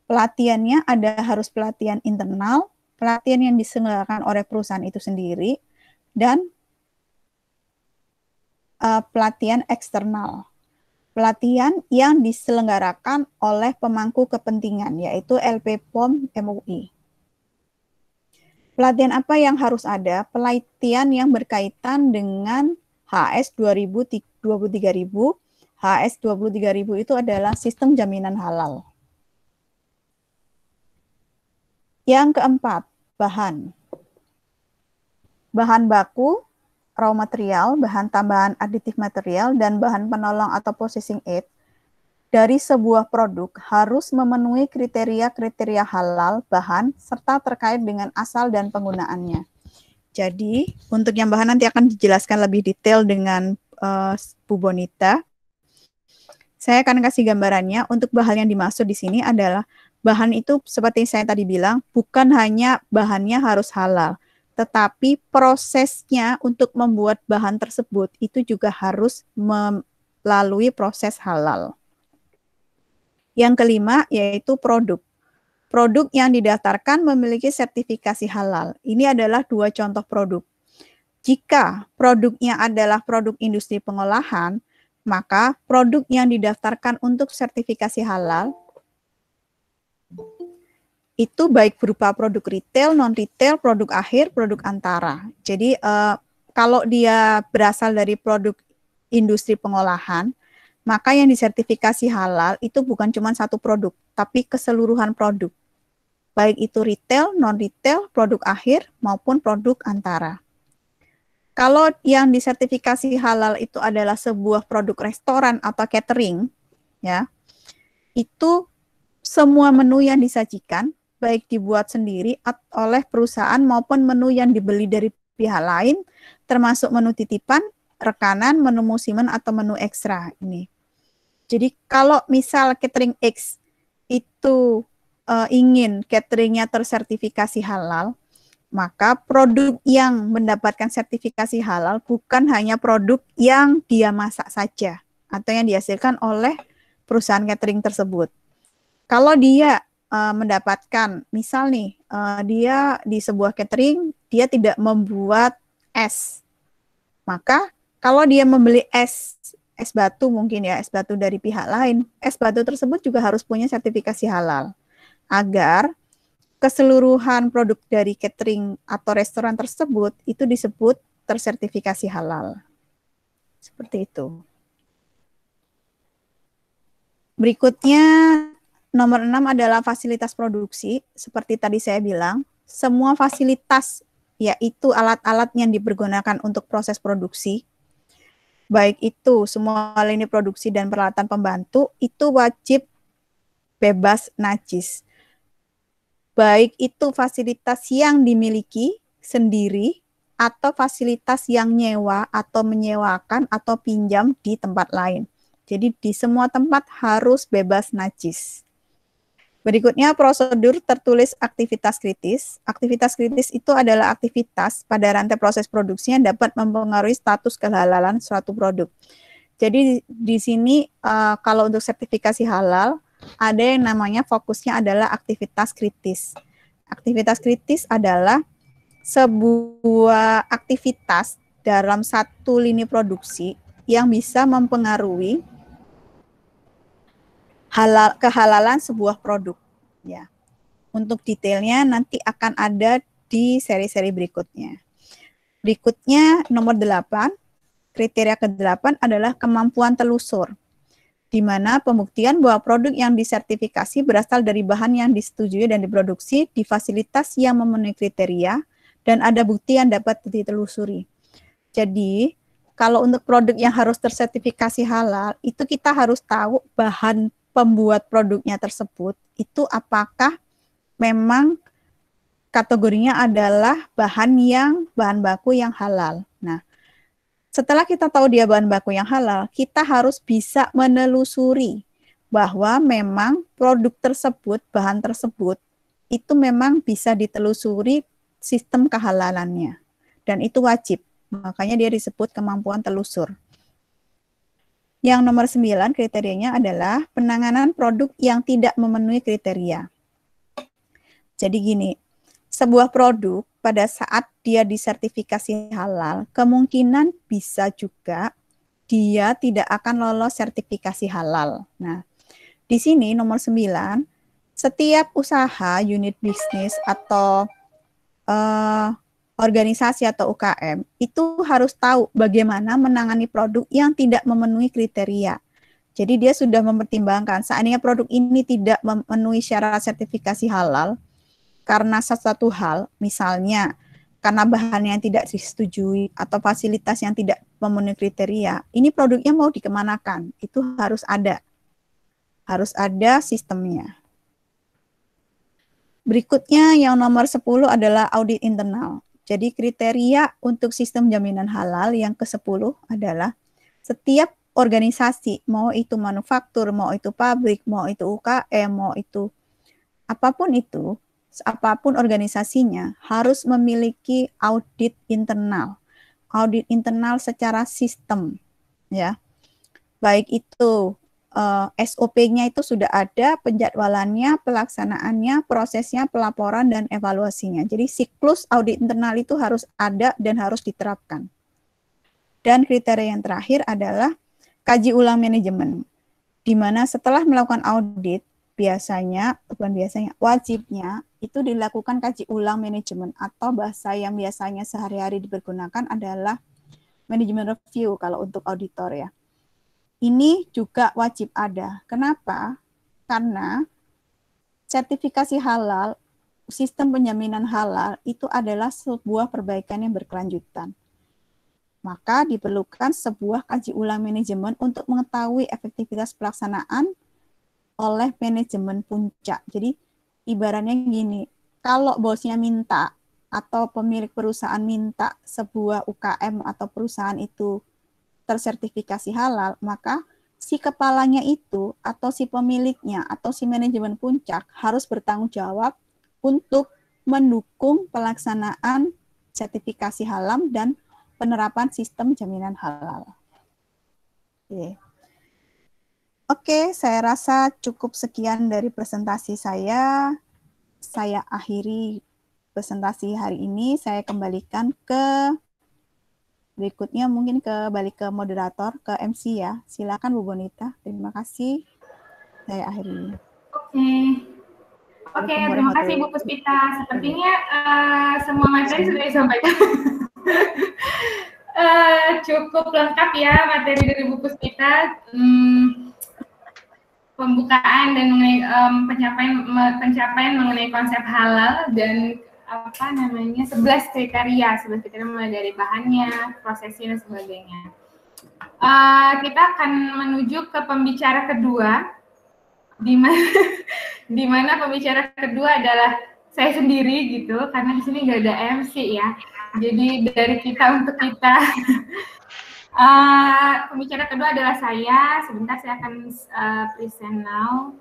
Pelatihannya harus pelatihan internal, pelatihan yang diselenggarakan oleh perusahaan itu sendiri, dan pelatihan eksternal. Pelatihan yang diselenggarakan oleh pemangku kepentingan, yaitu LPPOM MUI. Pelatihan apa yang harus ada? Pelatihan yang berkaitan dengan HS 23.000. HS 23.000 itu adalah sistem jaminan halal. Yang keempat, bahan. Bahan baku, raw material, bahan tambahan aditif material, dan bahan penolong atau processing aid dari sebuah produk harus memenuhi kriteria-kriteria halal bahan serta terkait dengan asal dan penggunaannya. Jadi, untuk yang bahan nanti akan dijelaskan lebih detail dengan Bu Bonita. Saya akan kasih gambarannya. Untuk bahan yang dimaksud di sini adalah bahan itu seperti saya tadi bilang, bukan hanya bahannya harus halal, tetapi prosesnya untuk membuat bahan tersebut itu juga harus melalui proses halal. Yang kelima yaitu produk. Produk yang didaftarkan memiliki sertifikasi halal. Ini adalah dua contoh produk. Jika produknya adalah produk industri pengolahan, maka produk yang didaftarkan untuk sertifikasi halal itu baik berupa produk retail, non-retail, produk akhir, produk antara. Jadi kalau dia berasal dari produk industri pengolahan, maka yang disertifikasi halal itu bukan cuma satu produk, tapi keseluruhan produk. Baik itu retail, non-retail, produk akhir, maupun produk antara. Kalau yang disertifikasi halal itu adalah sebuah produk restoran atau catering, ya, itu semua menu yang disajikan, baik dibuat sendiri oleh perusahaan maupun menu yang dibeli dari pihak lain, termasuk menu titipan, rekanan, menu musiman, atau menu ekstra ini. Jadi kalau misal catering X itu ingin cateringnya tersertifikasi halal, maka produk yang mendapatkan sertifikasi halal bukan hanya produk yang dia masak saja atau yang dihasilkan oleh perusahaan catering tersebut. Kalau dia mendapatkan, misal nih, dia di sebuah catering, dia tidak membuat es, maka kalau dia membeli es batu mungkin ya, es batu dari pihak lain, es batu tersebut juga harus punya sertifikasi halal agar keseluruhan produk dari catering atau restoran tersebut itu disebut tersertifikasi halal. Seperti itu. Berikutnya nomor 6 adalah fasilitas produksi. Seperti tadi saya bilang, semua fasilitas yaitu alat-alat yang dipergunakan untuk proses produksi, baik itu semua lini produksi dan peralatan pembantu, itu wajib bebas najis. Baik itu fasilitas yang dimiliki sendiri atau fasilitas yang nyewa atau menyewakan atau pinjam di tempat lain. Jadi di semua tempat harus bebas najis. Berikutnya prosedur tertulis aktivitas kritis. Aktivitas kritis itu adalah aktivitas pada rantai proses produksi yang dapat mempengaruhi status kehalalan suatu produk. Jadi di sini kalau untuk sertifikasi halal ada yang namanya fokusnya adalah aktivitas kritis. Aktivitas kritis adalah sebuah aktivitas dalam satu lini produksi yang bisa mempengaruhi kehalalan sebuah produk. Ya. Untuk detailnya nanti akan ada di seri-seri berikutnya. Berikutnya nomor 8, kriteria ke-8 adalah kemampuan telusur, di mana pembuktian bahwa produk yang disertifikasi berasal dari bahan yang disetujui dan diproduksi di fasilitas yang memenuhi kriteria dan ada bukti yang dapat ditelusuri. Jadi, kalau untuk produk yang harus tersertifikasi halal, itu kita harus tahu bahan pembuat produknya tersebut itu apakah memang kategorinya adalah bahan baku yang halal. Nah, setelah kita tahu dia bahan baku yang halal, kita harus bisa menelusuri bahwa memang produk tersebut, bahan tersebut, itu memang bisa ditelusuri sistem kehalalannya. Dan itu wajib, makanya dia disebut kemampuan telusur. Yang nomor 9 kriterianya adalah penanganan produk yang tidak memenuhi kriteria. Jadi gini, sebuah produk pada saat dia disertifikasi halal, kemungkinan bisa juga dia tidak akan lolos sertifikasi halal. Nah, di sini nomor 9, setiap usaha, unit bisnis, atau organisasi atau UKM itu harus tahu bagaimana menangani produk yang tidak memenuhi kriteria. Jadi dia sudah mempertimbangkan seandainya produk ini tidak memenuhi syarat sertifikasi halal karena sesuatu hal, misalnya karena bahan yang tidak disetujui atau fasilitas yang tidak memenuhi kriteria, ini produknya mau dikemanakan, itu harus ada sistemnya. Berikutnya yang nomor 10 adalah audit internal. Jadi kriteria untuk sistem jaminan halal yang ke-10 adalah setiap organisasi, mau itu manufaktur, mau itu pabrik, mau itu UKM, mau itu apapun organisasinya harus memiliki audit internal. Audit internal secara sistem, ya. Baik itu SOP-nya itu sudah ada, penjadwalannya, pelaksanaannya, prosesnya, pelaporan, dan evaluasinya. Jadi siklus audit internal itu harus ada dan harus diterapkan. Dan kriteria yang terakhir adalah kaji ulang manajemen, di mana setelah melakukan audit, wajibnya itu dilakukan kaji ulang manajemen, atau bahasa yang biasanya sehari-hari dipergunakan adalah manajemen review kalau untuk auditor ya. Ini juga wajib ada. Kenapa? Karena sertifikasi halal, sistem penjaminan halal itu adalah sebuah perbaikan yang berkelanjutan. Maka diperlukan sebuah kaji ulang manajemen untuk mengetahui efektivitas pelaksanaan oleh manajemen puncak. Jadi ibaratnya gini, kalau bosnya minta atau pemilik perusahaan minta sebuah UKM atau perusahaan itu tersertifikasi halal, maka si kepalanya itu atau si pemiliknya atau si manajemen puncak harus bertanggung jawab untuk mendukung pelaksanaan sertifikasi halal dan penerapan sistem jaminan halal. Oke, saya rasa cukup sekian dari presentasi saya. Saya akhiri presentasi hari ini, saya kembalikan ke berikutnya mungkin balik ke moderator, ke MC ya. Silakan Bu Bonita. Terima kasih. Saya akhiri. Oke, terima kasih Bu Puspita. Sepertinya semua materi sudah disampaikan. Cukup lengkap ya materi dari Bu Puspita. Pembukaan dan mengenai pencapaian mengenai konsep halal dan 11 kriteria mulai dari bahannya, prosesnya dan sebagainya. Kita akan menuju ke pembicara kedua, di mana pembicara kedua adalah saya sendiri gitu, karena di sini nggak ada MC ya. Jadi dari kita untuk kita. Pembicara kedua adalah saya. Sebentar saya akan present now.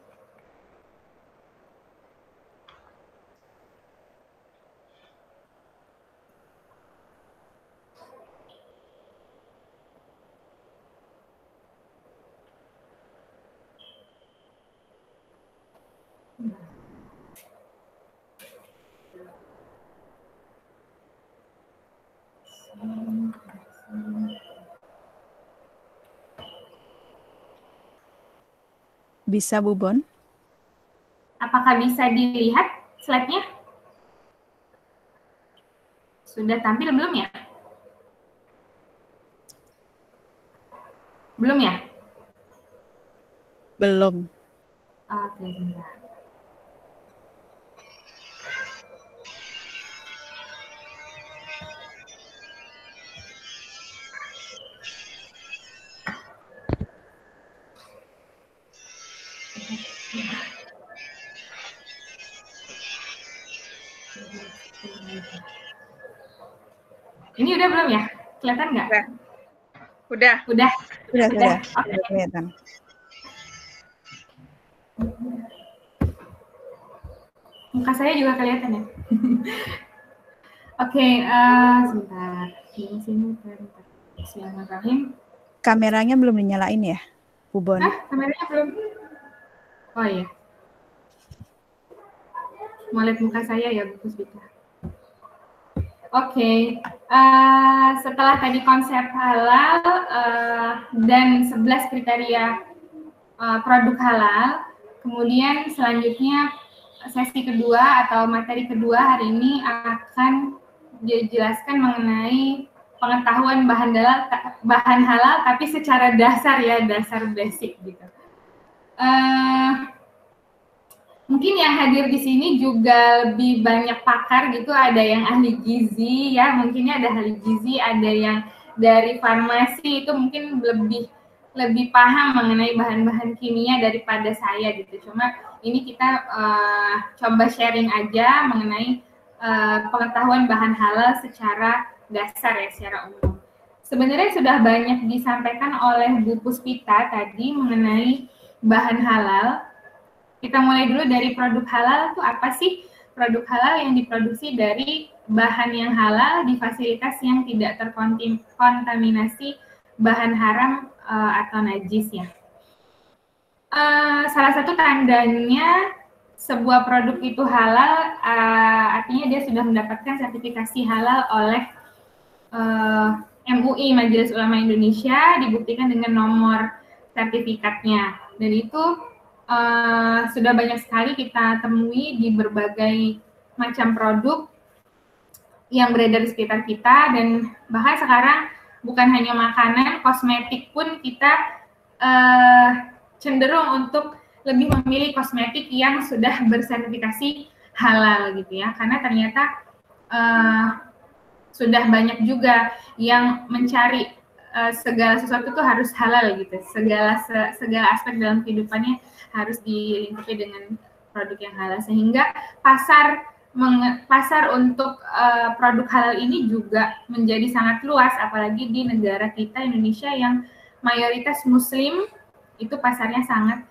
Bisa, Bu Bon. Apakah bisa dilihat slide-nya? Sudah tampil belum ya? Belum ya? Belum. Oke, sebentar. Ini udah belum ya? Kelihatan nggak? Udah. Sudah. Oke. Sudah kelihatan. Muka saya juga kelihatan ya? Oke, sebentar. Bismillahirrahmanirrahim. Kameranya belum dinyalain ya, Bu Bon? Kameranya belum? Oh iya. Mau lihat muka saya ya, Bu Puspita. Oke, setelah tadi konsep halal dan 11 kriteria produk halal, kemudian selanjutnya sesi kedua atau materi kedua hari ini akan dijelaskan mengenai pengetahuan bahan halal tapi secara dasar ya, dasar basic gitu. Mungkin yang hadir di sini juga lebih banyak pakar gitu, ada yang ahli gizi ya, mungkinnya ada ahli gizi, ada yang dari farmasi, itu mungkin lebih paham mengenai bahan-bahan kimia daripada saya gitu. Cuma ini kita coba sharing aja mengenai pengetahuan bahan halal secara dasar ya, secara umum. Sebenarnya sudah banyak disampaikan oleh Bu Puspita tadi mengenai bahan halal. Kita mulai dulu dari produk halal itu apa sih? Produk halal yang diproduksi dari bahan yang halal di fasilitas yang tidak terkontaminasi bahan haram atau najis ya. Salah satu tandanya sebuah produk itu halal, artinya dia sudah mendapatkan sertifikasi halal oleh MUI, Majelis Ulama Indonesia, dibuktikan dengan nomor sertifikatnya. Dan itu sudah banyak sekali kita temui di berbagai macam produk yang beredar di sekitar kita, dan bahkan sekarang bukan hanya makanan, kosmetik pun kita cenderung untuk lebih memilih kosmetik yang sudah bersertifikasi halal gitu ya, karena ternyata sudah banyak juga yang mencari segala sesuatu itu harus halal gitu, segala aspek dalam kehidupannya harus dilingkupi dengan produk yang halal, sehingga pasar untuk produk halal ini juga menjadi sangat luas, apalagi di negara kita Indonesia yang mayoritas Muslim, itu pasarnya sangat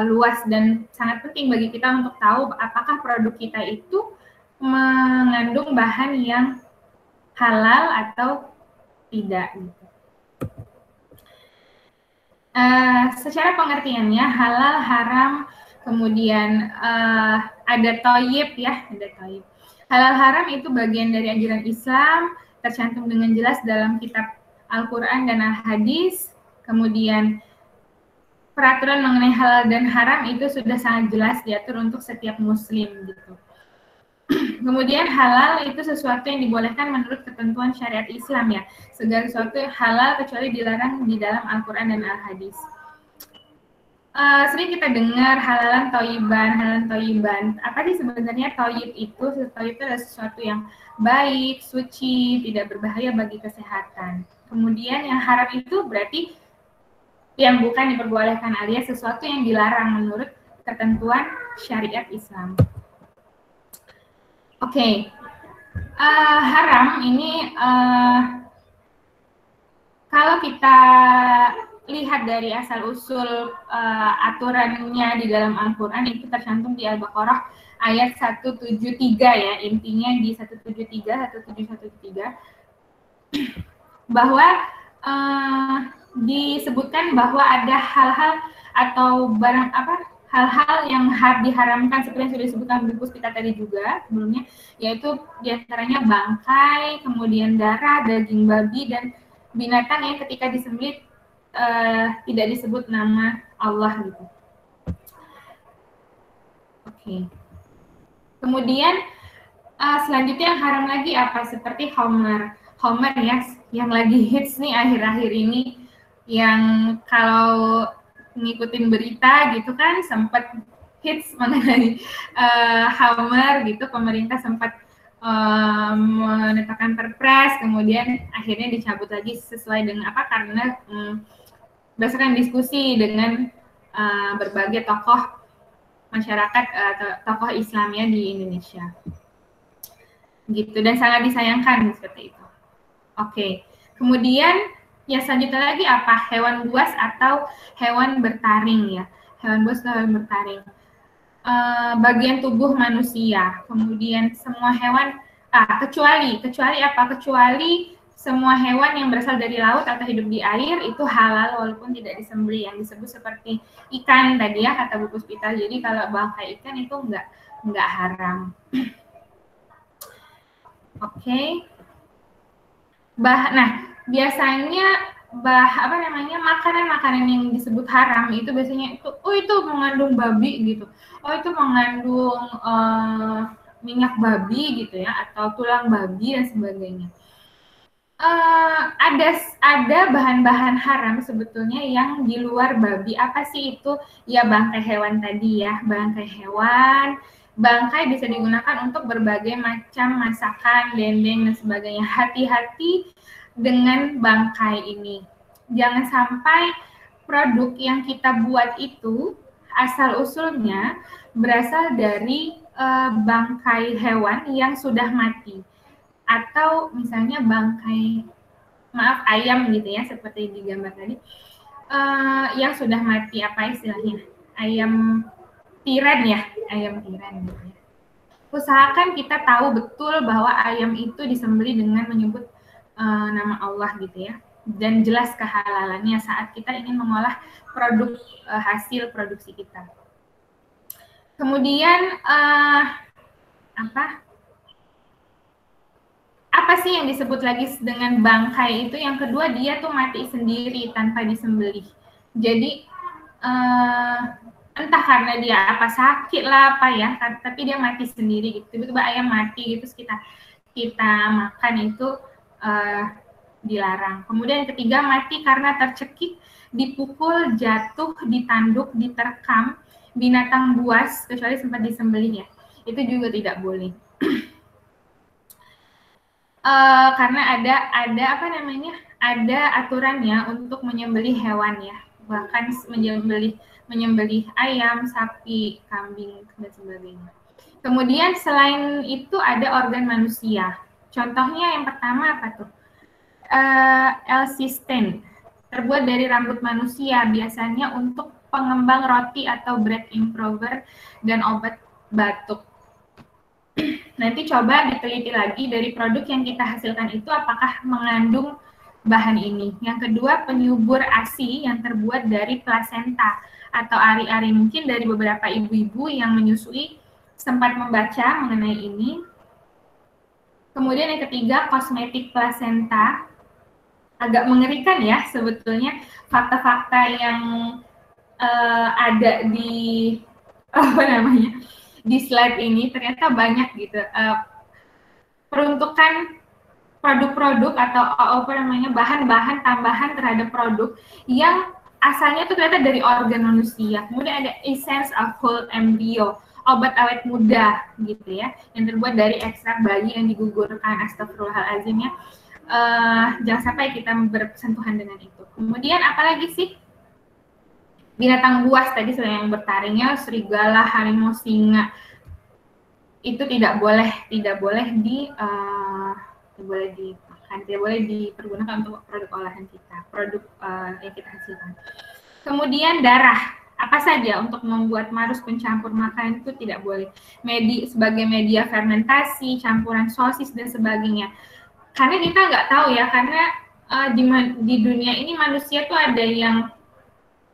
luas, dan sangat penting bagi kita untuk tahu apakah produk kita itu mengandung bahan yang halal atau tidak gitu. Secara pengertiannya halal, haram, kemudian ada thayyib ya, ada thayyib. Halal haram itu bagian dari ajaran Islam, tercantum dengan jelas dalam kitab Al-Quran dan Al-Hadis. Kemudian peraturan mengenai halal dan haram itu sudah sangat jelas diatur untuk setiap muslim gitu. Kemudian halal itu sesuatu yang dibolehkan menurut ketentuan syariat Islam ya. Segala sesuatu yang halal kecuali dilarang di dalam Al-Quran dan Al-Hadis. Sering kita dengar halalan toyiban. Apa sih sebenarnya toyib itu? Toyib itu adalah sesuatu yang baik, suci, tidak berbahaya bagi kesehatan. Kemudian yang haram itu berarti yang bukan diperbolehkan, alias sesuatu yang dilarang menurut ketentuan syariat Islam. Oke, haram ini kalau kita lihat dari asal-usul aturannya di dalam Al-Quran, itu tercantum di Al-Baqarah ayat 173 ya, intinya di 173, bahwa disebutkan bahwa ada hal-hal atau barang hal-hal yang diharamkan seperti yang sudah disebutkan Bu Puspita tadi juga sebelumnya, yaitu diantaranya bangkai, kemudian darah, daging babi, dan binatang yang ketika disembelih tidak disebut nama Allah gitu. Oke. Kemudian selanjutnya yang haram lagi apa? Seperti Homer ya, yang lagi hits nih akhir-akhir ini, yang kalau ngikutin berita gitu kan sempat hits mengenai Homer gitu, pemerintah sempat menetapkan perpres, kemudian akhirnya dicabut lagi sesuai dengan apa? Karena berdasarkan diskusi dengan berbagai tokoh masyarakat tokoh Islamnya di Indonesia. Gitu, dan sangat disayangkan seperti itu. Oke. Kemudian yang selanjutnya lagi apa? Hewan buas atau hewan bertaring ya. Hewan buas atau hewan bertaring. Bagian tubuh manusia. Kemudian semua hewan kecuali apa? Kecuali semua hewan yang berasal dari laut atau hidup di air itu halal walaupun tidak disembelih, yang disebut seperti ikan tadi ya, kata Bu Puspita. Jadi kalau bangkai ikan itu enggak haram. Oke. Nah, biasanya makanan-makanan yang disebut haram itu biasanya itu mengandung babi gitu. Itu mengandung minyak babi gitu ya, atau tulang babi dan sebagainya. Ada bahan-bahan haram sebetulnya yang di luar babi. Apa sih itu? Ya bangkai hewan tadi ya, bangkai hewan. Bangkai bisa digunakan untuk berbagai macam masakan, dendeng dan sebagainya. Hati-hati dengan bangkai ini. Jangan sampai produk yang kita buat itu asal usulnya berasal dari bangkai hewan yang sudah mati. Atau misalnya bangkai ayam gitu ya, seperti di gambar tadi, yang sudah mati, apa istilahnya, ayam tiren ya, ayam tiren gitu ya. Usahakan kita tahu betul bahwa ayam itu disembelih dengan menyebut nama Allah gitu ya, dan jelas kehalalannya saat kita ingin mengolah produk hasil produksi kita. Kemudian apa sih yang disebut lagi dengan bangkai itu? Yang kedua, dia tuh mati sendiri tanpa disembelih. Jadi entah karena dia apa sakit lah apa ya, tapi dia mati sendiri gitu. Tiba-tiba ayam mati gitu, kita makan itu dilarang. Kemudian yang ketiga, mati karena tercekik, dipukul, jatuh, ditanduk, diterkam, binatang buas kecuali sempat disembelih ya. Itu juga tidak boleh. Karena ada aturannya untuk menyembelih hewan ya, bahkan menyembelih ayam, sapi, kambing dan sebagainya. Kemudian selain itu ada organ manusia. Contohnya yang pertama apa tuh? L-cysteine, terbuat dari rambut manusia, biasanya untuk pengembang roti atau bread improver dan obat batuk. Nanti coba diteliti lagi dari produk yang kita hasilkan itu apakah mengandung bahan ini. Yang kedua, penyubur ASI yang terbuat dari plasenta atau ari-ari. Mungkin dari beberapa ibu-ibu yang menyusui sempat membaca mengenai ini. Kemudian yang ketiga, kosmetik plasenta. Agak mengerikan ya sebetulnya fakta-fakta yang ada di di slide ini, ternyata banyak gitu. Peruntukan produk-produk atau bahan-bahan tambahan terhadap produk yang asalnya itu ternyata dari organ manusia. Kemudian ada essence of whole embryo, obat awet muda gitu ya, yang terbuat dari ekstrak bayi yang digugurkan. Astagfirullahaladzim ya. Jangan sampai kita bersentuhan dengan itu. Kemudian apalagi sih? Binatang buas tadi selain yang bertaringnya, serigala, harimau, singa, itu tidak boleh dimakan, tidak boleh dipergunakan untuk produk olahan kita, produk yang kita hasilkan. Kemudian darah, apa saja untuk membuat marus pencampur makanan itu tidak boleh. Sebagai media fermentasi, campuran sosis dan sebagainya. Karena kita nggak tahu ya, karena di dunia ini manusia tuh ada yang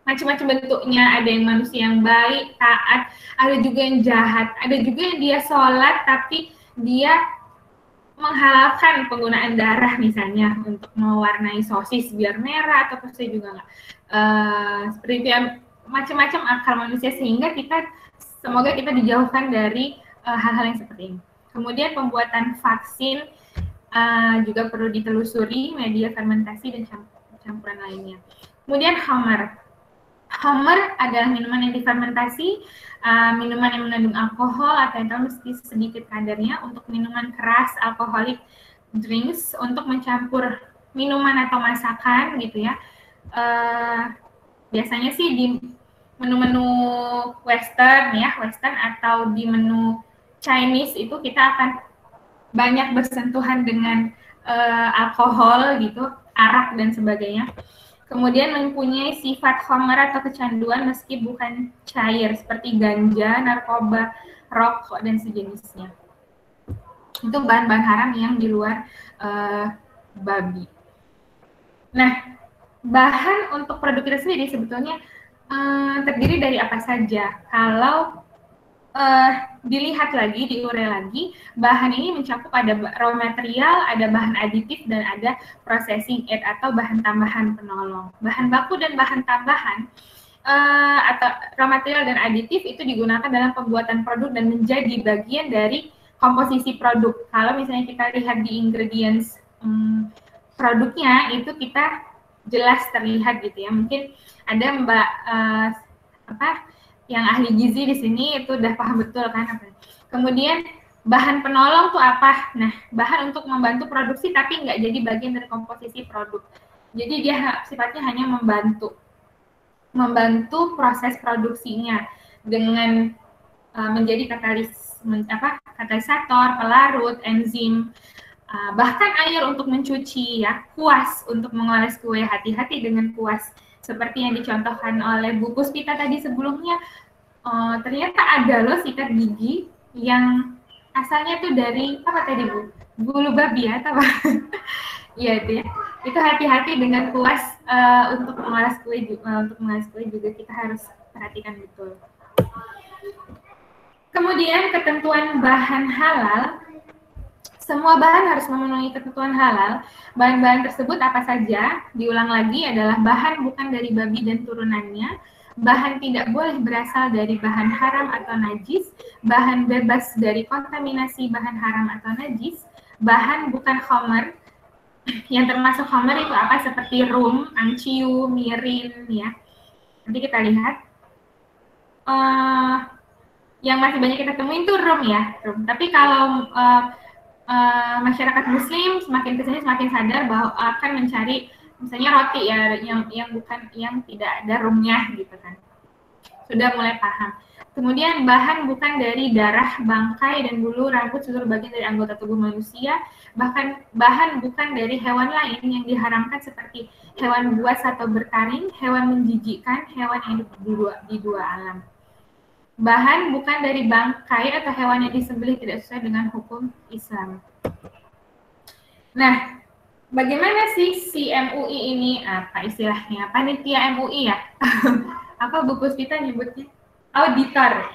macam-macam bentuknya, ada yang manusia yang baik, taat, ada juga yang jahat, ada juga yang dia sholat tapi dia menghalalkan penggunaan darah misalnya untuk mewarnai sosis biar merah atau pasti juga nggak. Seperti itu ya, macam-macam akal manusia, sehingga kita semoga kita dijauhkan dari hal-hal yang seperti ini. Kemudian pembuatan vaksin juga perlu ditelusuri media fermentasi dan campuran lainnya. Kemudian Homer. Homer adalah minuman yang difermentasi, minuman yang mengandung alkohol atau etanol meski sedikit kadarnya untuk minuman keras, alkoholik drinks, untuk mencampur minuman atau masakan gitu ya. Biasanya sih di menu-menu Western atau di menu Chinese itu kita akan banyak bersentuhan dengan alkohol gitu, arak dan sebagainya. Kemudian mempunyai sifat homer atau kecanduan meski bukan cair seperti ganja, narkoba, rokok dan sejenisnya. Itu bahan-bahan haram yang di luar babi. Nah, bahan untuk produk kita sendiri sebetulnya terdiri dari apa saja. Kalau dilihat lagi, diurai lagi, bahan ini mencakup ada raw material, ada bahan aditif, dan ada processing aid atau bahan tambahan penolong. Bahan baku dan bahan tambahan atau raw material dan aditif itu digunakan dalam pembuatan produk dan menjadi bagian dari komposisi produk. Kalau misalnya kita lihat di ingredients produknya, itu kita jelas terlihat gitu ya. Mungkin ada Mbak yang ahli gizi di sini itu udah paham betul kan. Kemudian bahan penolong tuh apa? Nah, bahan untuk membantu produksi tapi nggak jadi bagian dari komposisi produk. Jadi dia sifatnya hanya membantu proses produksinya dengan menjadi katalisator, pelarut, enzim, bahkan air untuk mencuci ya, kuas untuk mengoles kue. Hati-hati dengan kuas. Seperti yang dicontohkan oleh Bu Puspita tadi sebelumnya, ternyata ada loh sikat gigi yang asalnya tuh dari apa tadi Bu? Bulu babi ya, atau apa? Iya itu ya. Itu hati-hati dengan kuas untuk mengoles kue. Untuk mengoles kue juga kita harus perhatikan betul. Kemudian ketentuan bahan halal. Semua bahan harus memenuhi ketentuan halal. Bahan-bahan tersebut apa saja? Diulang lagi adalah bahan bukan dari babi dan turunannya, bahan tidak boleh berasal dari bahan haram atau najis, bahan bebas dari kontaminasi bahan haram atau najis, bahan bukan khamr. Yang termasuk khamr itu apa? Seperti rum, angciu, mirin, ya. Nanti kita lihat. Yang masih banyak kita temuin itu rum ya, rum. Tapi kalau masyarakat Muslim semakin kesini semakin sadar bahwa akan mencari misalnya roti ya yang tidak ada rumnya gitu kan. Sudah mulai paham. Kemudian bahan bukan dari darah, bangkai dan bulu, rambut, seluruh bagian dari anggota tubuh manusia, bahkan bahan bukan dari hewan lain yang diharamkan seperti hewan buas atau bertaring, hewan menjijikkan, hewan yang hidup di dua alam. Bahan bukan dari bangkai atau hewan yang disembelih tidak sesuai dengan hukum Islam. Nah, bagaimana sih si MUI ini, apa istilahnya, panitia MUI ya? Apa Bu Puspita nyebutnya? Auditor.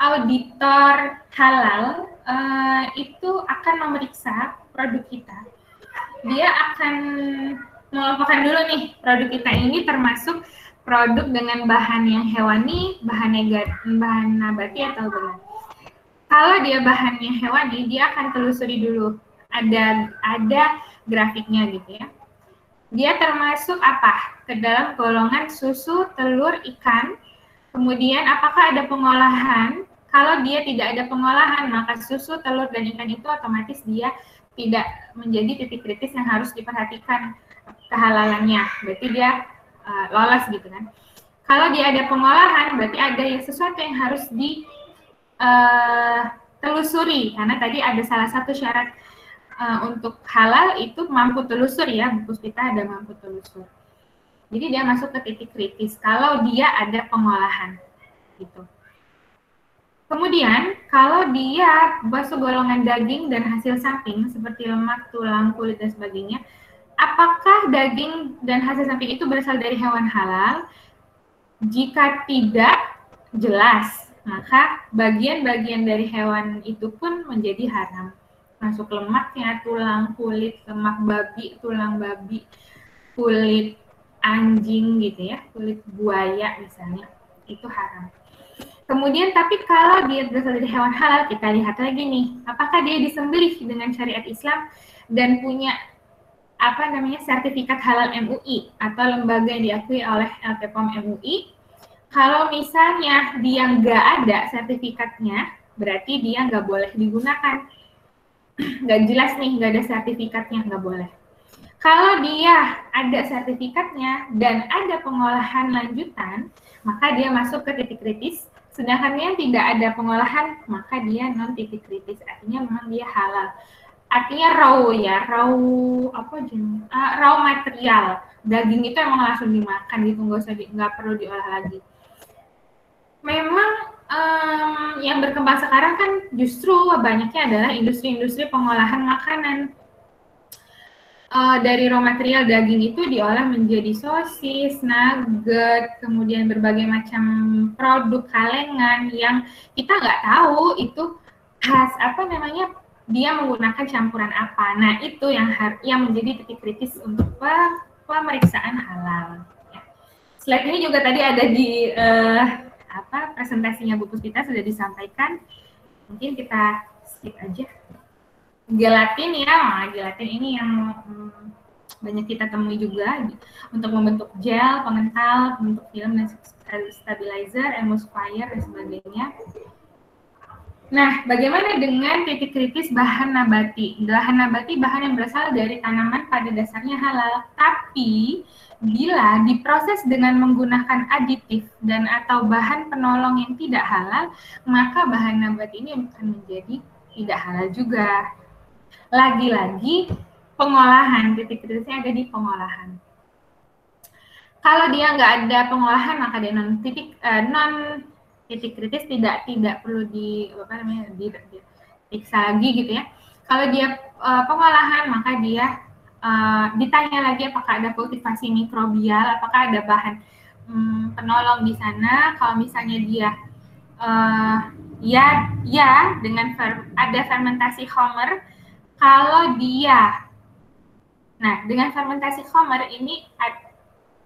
Auditor halal itu akan memeriksa produk kita. Dia akan mengelompokkan dulu nih, produk kita ini termasuk produk dengan bahan yang hewani, bahan nabati atau bukan. Kalau dia bahannya hewani, dia akan telusuri dulu. Ada grafiknya gitu ya. Dia termasuk apa? Ke dalam golongan susu, telur, ikan. Kemudian apakah ada pengolahan? Kalau dia tidak ada pengolahan, maka susu, telur, dan ikan itu otomatis dia tidak menjadi titik kritis yang harus diperhatikan kehalalannya. Berarti dia lolos gitu kan. Kalau dia ada pengolahan, berarti ada sesuatu yang harus ditelusuri. Karena tadi ada salah satu syarat untuk halal itu mampu telusur ya, Bu Puspita ada mampu telusur. Jadi dia masuk ke titik kritis kalau dia ada pengolahan gitu. Kemudian kalau dia masuk golongan daging dan hasil samping seperti lemak, tulang, kulit dan sebagainya, apakah daging dan hasil samping itu berasal dari hewan halal? Jika tidak jelas, maka bagian-bagian dari hewan itu pun menjadi haram. Masuk lemaknya, tulang, kulit, lemak babi, tulang babi, kulit anjing gitu ya, kulit buaya misalnya, itu haram. Kemudian tapi kalau dia berasal dari hewan halal, kita lihat lagi nih, apakah dia disembelih dengan syariat Islam dan punya sertifikat halal MUI atau lembaga yang diakui oleh LPPOM MUI. Kalau misalnya dia nggak ada sertifikatnya, berarti dia nggak boleh digunakan. Nggak jelas nih, nggak ada sertifikatnya, nggak boleh. Kalau dia ada sertifikatnya dan ada pengolahan lanjutan, maka dia masuk ke titik kritis. Sedangkan yang tidak ada pengolahan, maka dia non titik kritis. Artinya memang dia halal. Artinya raw material. Daging itu emang langsung dimakan gitu, nggak perlu diolah lagi. Memang yang berkembang sekarang kan justru banyaknya adalah industri-industri pengolahan makanan. Dari raw material daging itu diolah menjadi sosis, nugget, kemudian berbagai macam produk kalengan yang kita nggak tahu itu khas dia menggunakan campuran apa. Nah itu yang menjadi titik kritis untuk pemeriksaan halal. Ya. Slide ini juga tadi ada di presentasinya Bu Puspita sudah disampaikan. Mungkin kita skip aja. Gelatin ya, gelatin ini yang banyak kita temui juga untuk membentuk gel, pengental, membentuk film dan stabilizer, emulsifier dan sebagainya. Nah, bagaimana dengan titik kritis bahan nabati? Bahan nabati bahan yang berasal dari tanaman pada dasarnya halal, tapi bila diproses dengan menggunakan aditif dan atau bahan penolong yang tidak halal, maka bahan nabati ini akan menjadi tidak halal juga. Lagi-lagi pengolahan, titik kritisnya ada di pengolahan. Kalau dia nggak ada pengolahan, maka dia non titik kritis tidak perlu diperiksa lagi gitu ya. Kalau dia pengolahan, maka dia ditanya lagi apakah ada kultivasi mikrobial, apakah ada bahan penolong di sana. Kalau misalnya dia dengan ada fermentasi Homer. Kalau dia, dengan fermentasi Homer ini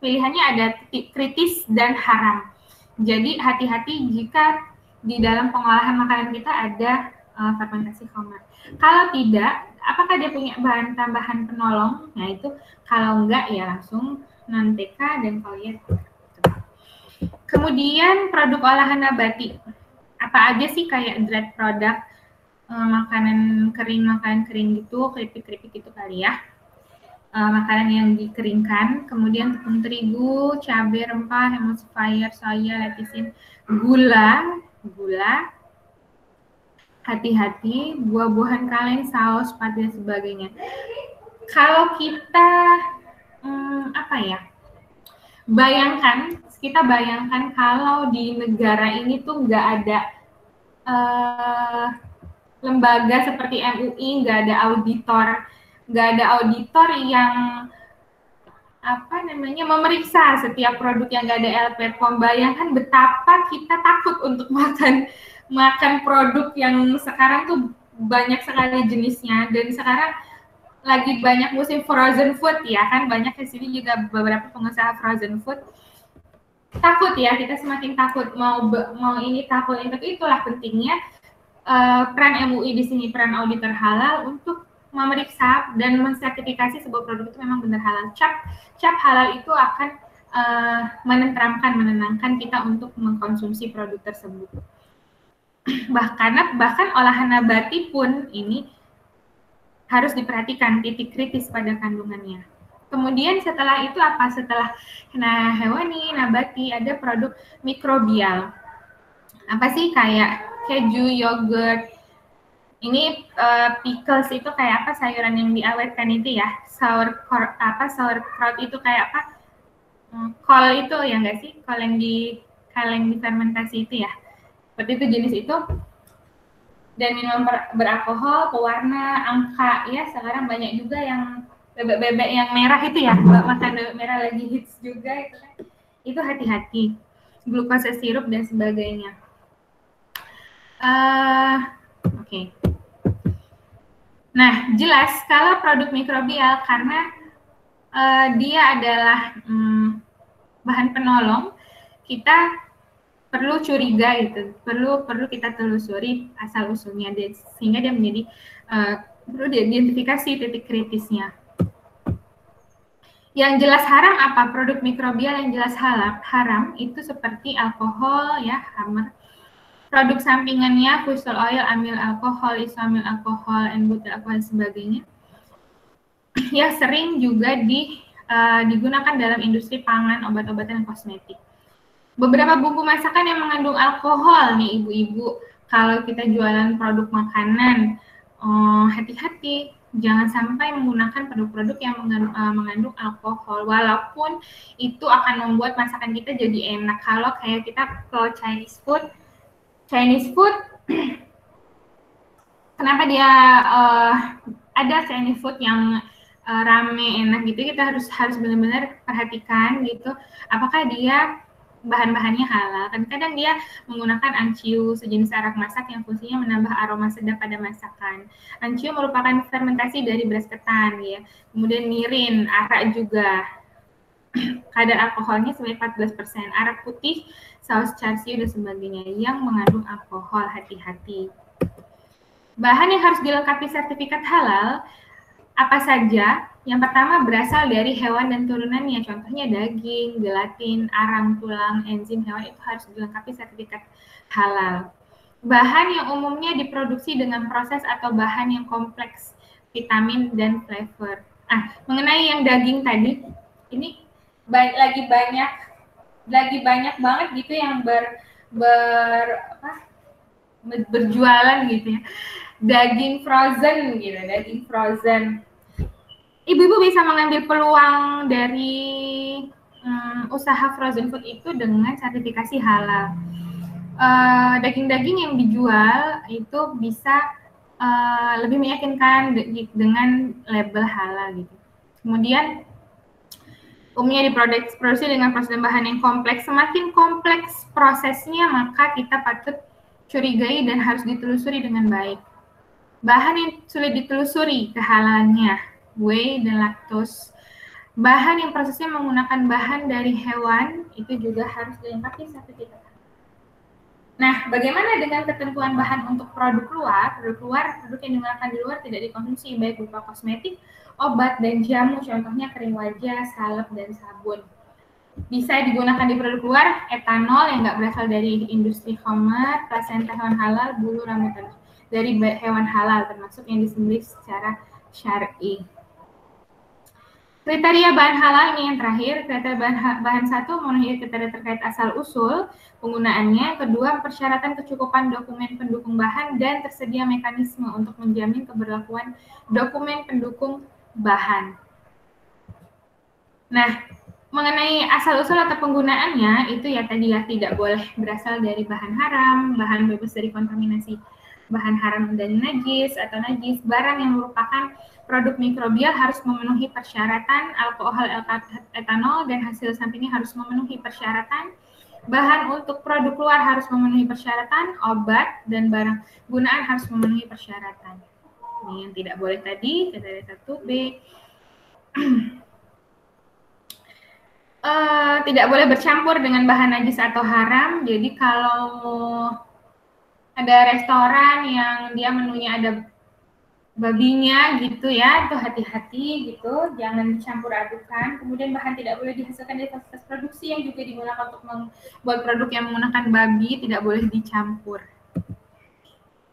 pilihannya ada titik kritis dan haram. Jadi hati-hati jika di dalam pengolahan makanan kita ada fermentasi Homer. Kalau tidak, apakah dia punya bahan tambahan penolong? Nah itu kalau enggak ya langsung non-TK dan kalau ya. Kemudian produk olahan nabati. Apa aja sih kayak dried product? Makanan kering gitu, keripik gitu kali ya. Makanan yang dikeringkan, kemudian tepung terigu, cabai, rempah, emulsifier, soya, lecitin, gula. Hati-hati, buah-buahan kaleng, saus, pati dan sebagainya. Kalau kita bayangkan kalau di negara ini tuh nggak ada lembaga seperti MUI, nggak ada auditor yang memeriksa setiap produk yang nggak ada LPPOM. Bayangkan betapa kita takut untuk makan produk yang sekarang tuh banyak sekali jenisnya, dan sekarang lagi banyak musim frozen food ya kan, banyak di sini juga beberapa pengusaha frozen food. Takut ya, kita semakin takut mau ini takut ini, tapi itulah pentingnya peran MUI di sini, peran auditor halal untuk memeriksa dan mensertifikasi sebuah produk itu memang benar halal. Cap halal itu akan menenangkan kita untuk mengkonsumsi produk tersebut. Bahkan olahan nabati pun ini harus diperhatikan titik kritis pada kandungannya. Kemudian setelah itu apa? Setelah hewani, nabati, ada produk mikrobial. Apa sih? Kayak keju, yogurt. Ini pickles itu kayak apa, sayuran yang diawetkan itu ya. Sauerkraut itu kayak apa? Kol itu ya nggak sih? Kol yang difermentasi itu ya. Seperti itu jenis itu. Dan minuman beralkohol, pewarna, angka ya. Sekarang banyak juga yang bebek yang merah itu ya. Makan bebek merah lagi hits juga itu kan. Itu hati-hati. Glukosa sirup dan sebagainya. Oke. Nah, jelas kalau produk mikrobial karena dia adalah bahan penolong, kita perlu curiga gitu, perlu kita telusuri asal usulnya sehingga dia menjadi perlu diidentifikasi titik kritisnya. Yang jelas haram apa? Produk mikrobial yang jelas haram itu seperti alkohol ya, hammer. Produk sampingannya fuel oil, amil alkohol, isoamil alkohol, N-butyl alkohol dan sebagainya. Yang sering juga digunakan dalam industri pangan, obat-obatan dan kosmetik. Beberapa bumbu masakan yang mengandung alkohol nih ibu-ibu. Kalau kita jualan produk makanan, hati-hati. Jangan sampai menggunakan produk-produk yang mengandung alkohol, walaupun itu akan membuat masakan kita jadi enak. Kalau kayak kita ke Chinese food, kenapa dia ada Chinese food yang rame, enak gitu, kita harus benar-benar perhatikan gitu, apakah dia bahan-bahannya halal. Kadang-kadang dia menggunakan anciu, sejenis arak masak yang fungsinya menambah aroma sedap pada masakan. Anciu merupakan fermentasi dari beras ketan ya. Kemudian mirin, arak juga. Kadar alkoholnya sebanyak 14%. Arak putih, saus char siu dan sebagainya yang mengandung alkohol, hati-hati. Bahan yang harus dilengkapi sertifikat halal apa saja? Yang pertama berasal dari hewan dan turunannya, contohnya daging, gelatin, arang, tulang, enzim hewan itu harus dilengkapi sertifikat halal. Bahan yang umumnya diproduksi dengan proses atau bahan yang kompleks, vitamin dan flavor. Mengenai yang daging tadi, ini lagi banyak banget gitu yang berjualan gitu ya. Daging frozen. Ibu-ibu bisa mengambil peluang dari usaha frozen food itu dengan sertifikasi halal. Daging-daging yang dijual itu bisa lebih meyakinkan dengan label halal gitu. Kemudian umumnya diproduksi dengan proses dan bahan yang kompleks. Semakin kompleks prosesnya, maka kita patut curigai dan harus ditelusuri dengan baik. Bahan yang sulit ditelusuri kehalalannya, whey dan lactose. Bahan yang prosesnya menggunakan bahan dari hewan itu juga harus dilengkapi sertifikat. Nah, bagaimana dengan ketentuan bahan untuk produk luar? Produk yang digunakan di luar tidak dikonsumsi, baik berupa kosmetik, obat, dan jamu, contohnya krim wajah, salep, dan sabun. Bisa digunakan di produk luar, etanol yang nggak berasal dari industri khamar, plasenta hewan halal, bulu rambut dari hewan halal, termasuk yang disembelih secara syar'i. Kriteria bahan halal ini yang terakhir. Kriteria bahan satu memenuhi kriteria terkait asal usul penggunaannya. Kedua, persyaratan kecukupan dokumen pendukung bahan dan tersedia mekanisme untuk menjamin keberlakuan dokumen pendukung bahan. Nah, mengenai asal usul atau penggunaannya itu ya tadi ya, tidak boleh berasal dari bahan haram, bahan bebas dari kontaminasi bahan haram dan najis atau najis. Barang yang merupakan produk mikrobial harus memenuhi persyaratan, alkohol, etanol, dan hasil sampingnya harus memenuhi persyaratan. Bahan untuk produk luar harus memenuhi persyaratan, obat dan barang gunaan harus memenuhi persyaratan. Ini yang tidak boleh tadi, kriteria 1B. Tidak boleh bercampur dengan bahan najis atau haram. Jadi kalau ada restoran yang dia menunya ada babinya gitu ya, itu hati-hati gitu, jangan dicampur adukan. Kemudian bahan tidak boleh dihasilkan dari proses produksi yang juga digunakan untuk membuat produk yang menggunakan babi, tidak boleh dicampur.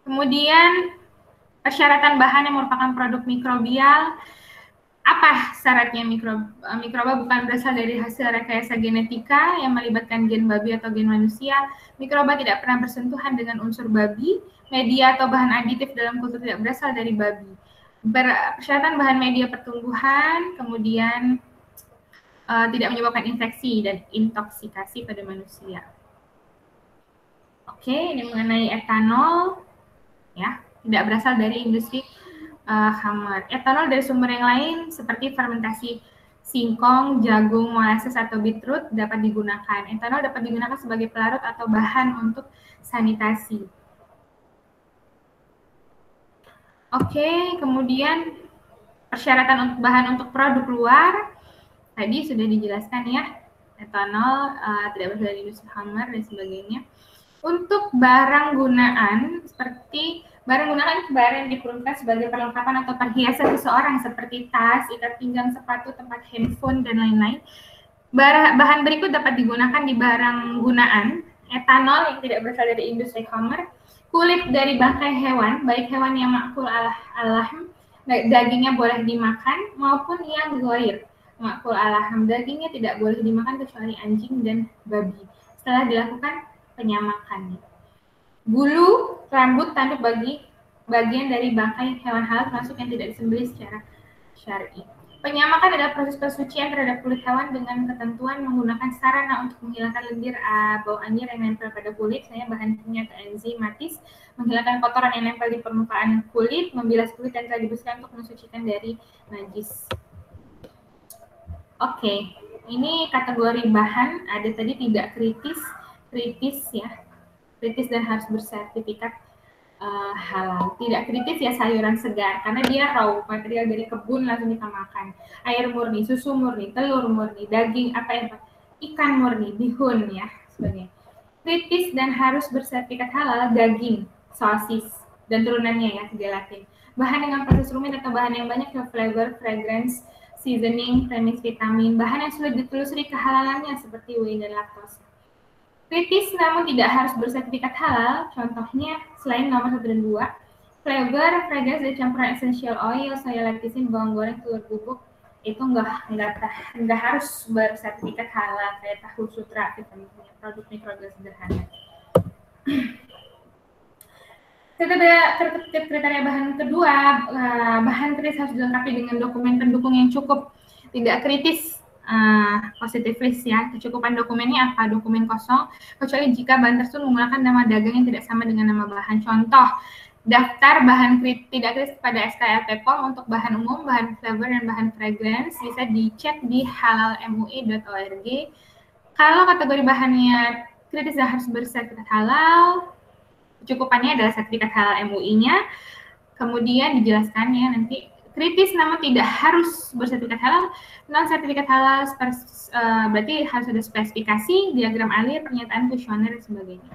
Kemudian persyaratan bahan yang merupakan produk mikrobial. Apa syaratnya? Mikroba bukan berasal dari hasil rekayasa genetika yang melibatkan gen babi atau gen manusia. Mikroba tidak pernah bersentuhan dengan unsur babi. Media atau bahan aditif dalam kultur tidak berasal dari babi. Persyaratan bahan media pertumbuhan, kemudian tidak menyebabkan infeksi dan intoksikasi pada manusia. Oke, ini mengenai etanol, ya, tidak berasal dari industri khamar. Etanol dari sumber yang lain seperti fermentasi singkong, jagung, molasses atau beetroot dapat digunakan. Etanol dapat digunakan sebagai pelarut atau bahan untuk sanitasi. Oke, kemudian persyaratan bahan untuk produk luar tadi sudah dijelaskan ya. etanol, tidak berasal dari industri hammer dan sebagainya. Untuk barang gunaan seperti barang yang diperuntukkan sebagai perlengkapan atau perhiasan seseorang seperti tas, ikat pinggang, sepatu, tempat handphone dan lain-lain. Bahan berikut dapat digunakan di barang gunaan: etanol yang tidak berasal dari industri hammer, kulit dari bangkai hewan, baik hewan yang makul alam, dagingnya boleh dimakan, maupun yang goir, makul alam, dagingnya tidak boleh dimakan kecuali anjing dan babi setelah dilakukan penyamakan. Bulu, rambut, tanduk bagian dari bangkai hewan halal termasuk yang tidak disembelih secara syar'i. Penyamakan adalah proses pensucian terhadap kulit hewan dengan ketentuan menggunakan sarana untuk menghilangkan lendir bau anjir yang nempel pada kulit, misalnya bahan kimia atau enzimatis, menghilangkan kotoran yang nempel di permukaan kulit, membilas kulit yang telah dibersihkan untuk mensucikan dari najis. Oke, ini kategori bahan ada tadi tidak kritis ya, kritis dan harus bersertifikat halal. Tidak kritis ya sayuran segar karena dia raw, material dari kebun langsung kita makan. Air murni, susu murni, telur murni, daging ikan murni, bihun ya sebagainya. Kritis dan harus bersertifikat halal daging, sosis dan turunannya ya, gelatin. Bahan dengan proses rumit atau bahan yang banyak ke flavor, fragrance, seasoning, premix, vitamin, bahan yang sulit ditelusuri kehalalannya seperti whey dan laktosa. Kritis namun tidak harus bersertifikat halal, contohnya selain nomor 1 dan 2, flavor, fragrance, dan campuran essential oil, soya lecithin, bawang goreng, telur bubuk, itu nggak harus bersertifikat halal, kayak tahu sutra, vitaminnya, produk mikrobiota sederhana. Kriteria bahan kedua, bahan kritis harus dilengkapi dengan dokumen pendukung yang cukup, tidak kritis, positive list ya. Kecukupan dokumennya apa? Dokumen kosong, kecuali jika bahan tersebut menggunakan nama dagang yang tidak sama dengan nama bahan. Contoh, daftar bahan tidak kritis pada SKLP POM untuk bahan umum, bahan flavor, dan bahan fragrance bisa dicek di halalmui.org. Kalau kategori bahannya kritis dan harus bersertifikat halal, kecukupannya adalah sertifikat halal MUI-nya, kemudian dijelaskannya nanti kritis namun tidak harus bersertifikat halal, non sertifikat halal berarti harus ada spesifikasi, diagram alir, pernyataan kuesioner dan sebagainya.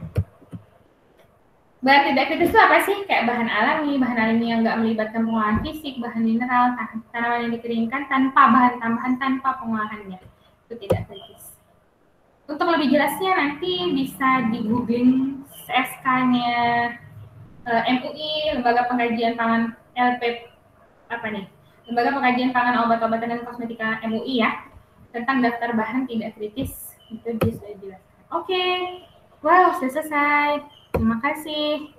Bahan tidak kritis itu apa sih? Kayak bahan alami yang nggak melibatkan pengolahan fisik, bahan mineral, tanaman yang dikeringkan tanpa bahan tambahan, tanpa pengolahannya, itu tidak kritis. Untuk lebih jelasnya nanti bisa di googling SK-nya MUI, Lembaga Pengkajian Pangan Lembaga Pengkajian Pangan Obat-obatan dan Kosmetika MUI ya, tentang daftar bahan tidak kritis, itu bisa dijelaskan. Oke, wow, sudah selesai. Terima kasih.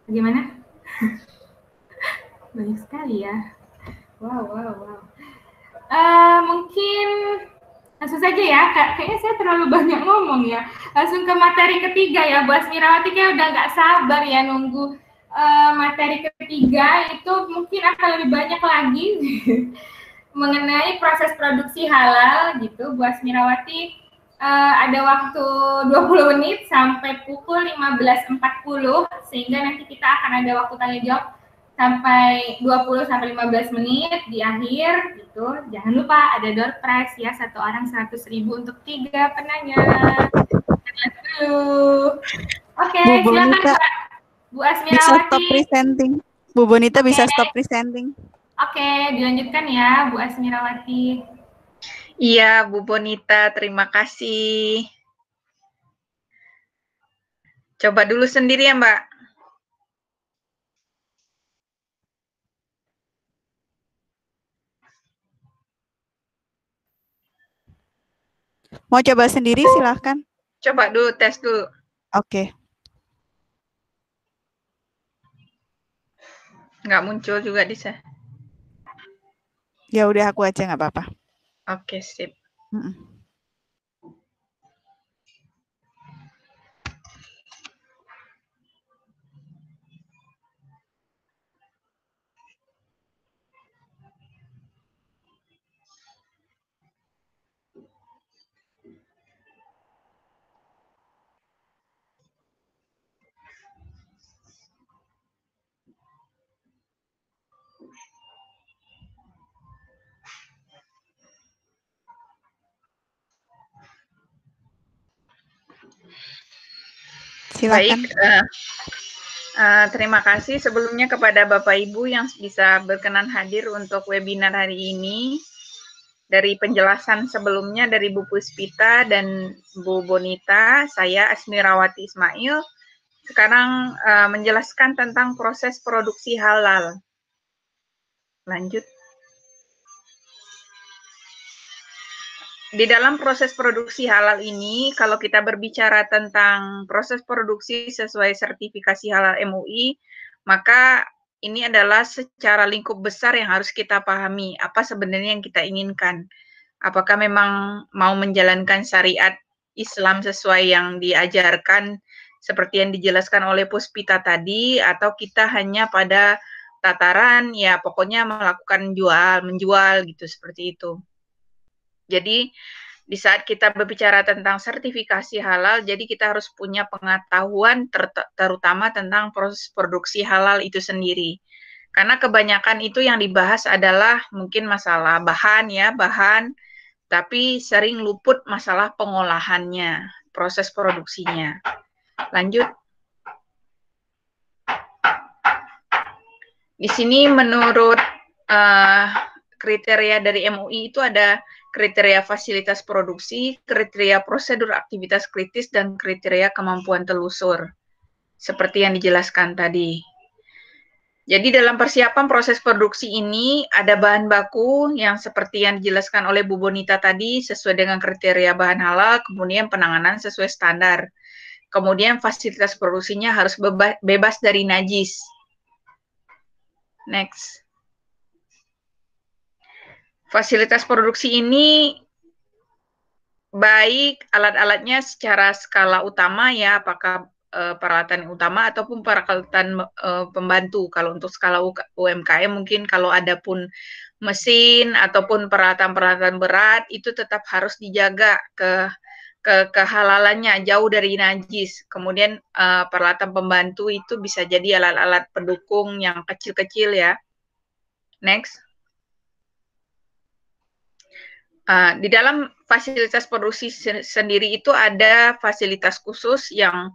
Bagaimana? Banyak sekali ya. Wow. Mungkin langsung saja ya, kayaknya saya terlalu banyak ngomong ya. Langsung ke materi ketiga ya, Bu Asmirawati kayak udah nggak sabar ya nunggu materi ketiga, itu mungkin akan lebih banyak lagi mengenai proses produksi halal gitu. Bu Asmirawati ada waktu 20 menit sampai pukul 15.40, sehingga nanti kita akan ada waktu tanya jawab sampai 20-15 menit di akhir gitu. Jangan lupa ada door prize ya, satu orang 100.000 untuk 3 penanya. Dulu. Oke, silakan Bu Asmirawati. Bisa stop presenting. Bu Bonita bisa stop presenting. Oke, dilanjutkan ya Bu Asmirawati. Iya, Bu Bonita, terima kasih. Coba dulu sendiri ya, Mbak. Mau coba sendiri silahkan. Coba dulu, tes dulu. Oke. Nggak muncul juga di saya. Ya udah aku aja nggak apa-apa. Oke, sip. Silakan. Baik, terima kasih sebelumnya kepada Bapak Ibu yang bisa berkenan hadir untuk webinar hari ini. Dari penjelasan sebelumnya dari Bu Puspita dan Bu Bonita, saya Asmirawati Ismail sekarang menjelaskan tentang proses produksi halal. Lanjut. Di dalam proses produksi halal ini, kalau kita berbicara tentang proses produksi sesuai sertifikasi halal MUI, maka ini adalah secara lingkup besar yang harus kita pahami, apa sebenarnya yang kita inginkan. Apakah memang mau menjalankan syariat Islam sesuai yang diajarkan seperti yang dijelaskan oleh Puspita tadi, atau kita hanya pada tataran ya pokoknya melakukan menjual gitu, seperti itu. Jadi di saat kita berbicara tentang sertifikasi halal, jadi kita harus punya pengetahuan terutama tentang proses produksi halal itu sendiri. Karena kebanyakan itu yang dibahas adalah mungkin masalah bahan, tapi sering luput masalah pengolahannya, proses produksinya. Lanjut. Di sini menurut kriteria dari MUI itu ada kriteria fasilitas produksi, kriteria prosedur aktivitas kritis, dan kriteria kemampuan telusur. Seperti yang dijelaskan tadi. Jadi dalam persiapan proses produksi ini ada bahan baku yang seperti yang dijelaskan oleh Bu Bonita tadi sesuai dengan kriteria bahan halal, kemudian penanganan sesuai standar. Kemudian fasilitas produksinya harus bebas dari najis. Next. Fasilitas produksi ini baik alat-alatnya secara skala utama ya, apakah peralatan utama ataupun peralatan pembantu. Kalau untuk skala UMKM mungkin kalau ada pun mesin ataupun peralatan-peralatan berat itu tetap harus dijaga kehalalannya jauh dari najis. Kemudian peralatan pembantu itu bisa jadi alat-alat pendukung yang kecil-kecil ya. Next. Di dalam fasilitas produksi sendiri itu ada fasilitas khusus yang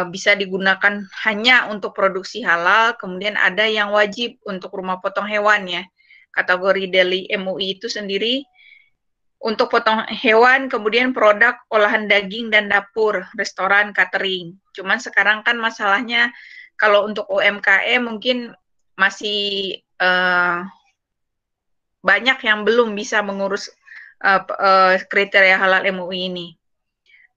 bisa digunakan hanya untuk produksi halal, kemudian ada yang wajib untuk rumah potong hewan ya. Kategori dari MUI itu sendiri untuk potong hewan, kemudian produk olahan daging dan dapur, restoran, catering. Cuman sekarang kan masalahnya kalau untuk UMKM mungkin masih banyak yang belum bisa mengurus kriteria halal MUI ini.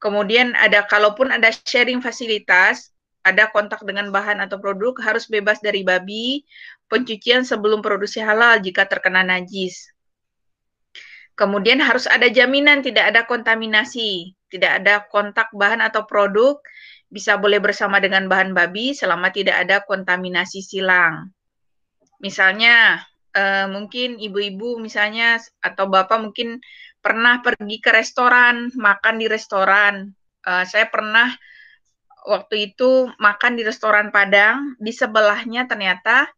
Kemudian kalaupun ada sharing fasilitas, ada kontak dengan bahan atau produk, harus bebas dari babi, pencucian sebelum produksi halal jika terkena najis. Kemudian harus ada jaminan tidak ada kontaminasi, tidak ada kontak bahan atau produk, bisa boleh bersama dengan bahan babi selama tidak ada kontaminasi silang. Misalnya, mungkin ibu-ibu misalnya atau bapak mungkin pernah pergi ke restoran, makan di restoran. Saya pernah waktu itu makan di restoran Padang, di sebelahnya ternyata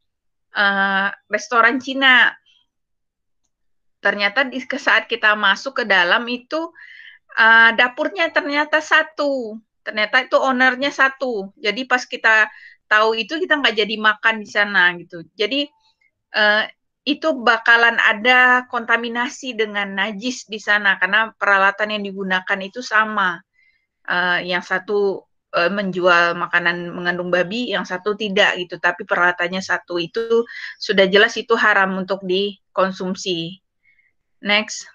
restoran Cina. Ternyata saat kita masuk ke dalam itu dapurnya ternyata satu. Ternyata itu ownernya satu. Jadi pas kita tahu itu kita nggak jadi makan di sana gitu. Jadi itu bakalan ada kontaminasi dengan najis di sana karena peralatan yang digunakan itu sama. Yang satu menjual makanan mengandung babi, yang satu tidak gitu. Tapi peralatannya satu, itu sudah jelas itu haram untuk dikonsumsi. Next.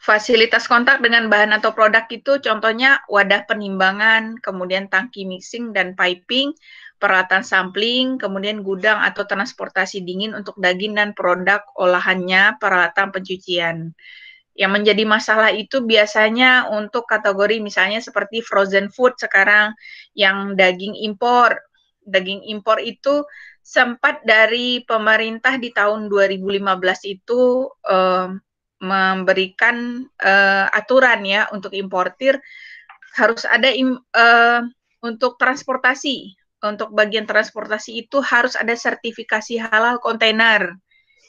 Fasilitas kontak dengan bahan atau produk itu contohnya wadah penimbangan, kemudian tangki mixing dan piping, peralatan sampling, kemudian gudang atau transportasi dingin untuk daging dan produk olahannya, peralatan pencucian. Yang menjadi masalah itu biasanya untuk kategori misalnya seperti frozen food sekarang yang daging impor. Daging impor itu sempat dari pemerintah di tahun 2015 itu memberikan aturan ya untuk importir harus ada untuk transportasi. Untuk bagian transportasi itu harus ada sertifikasi halal kontainer.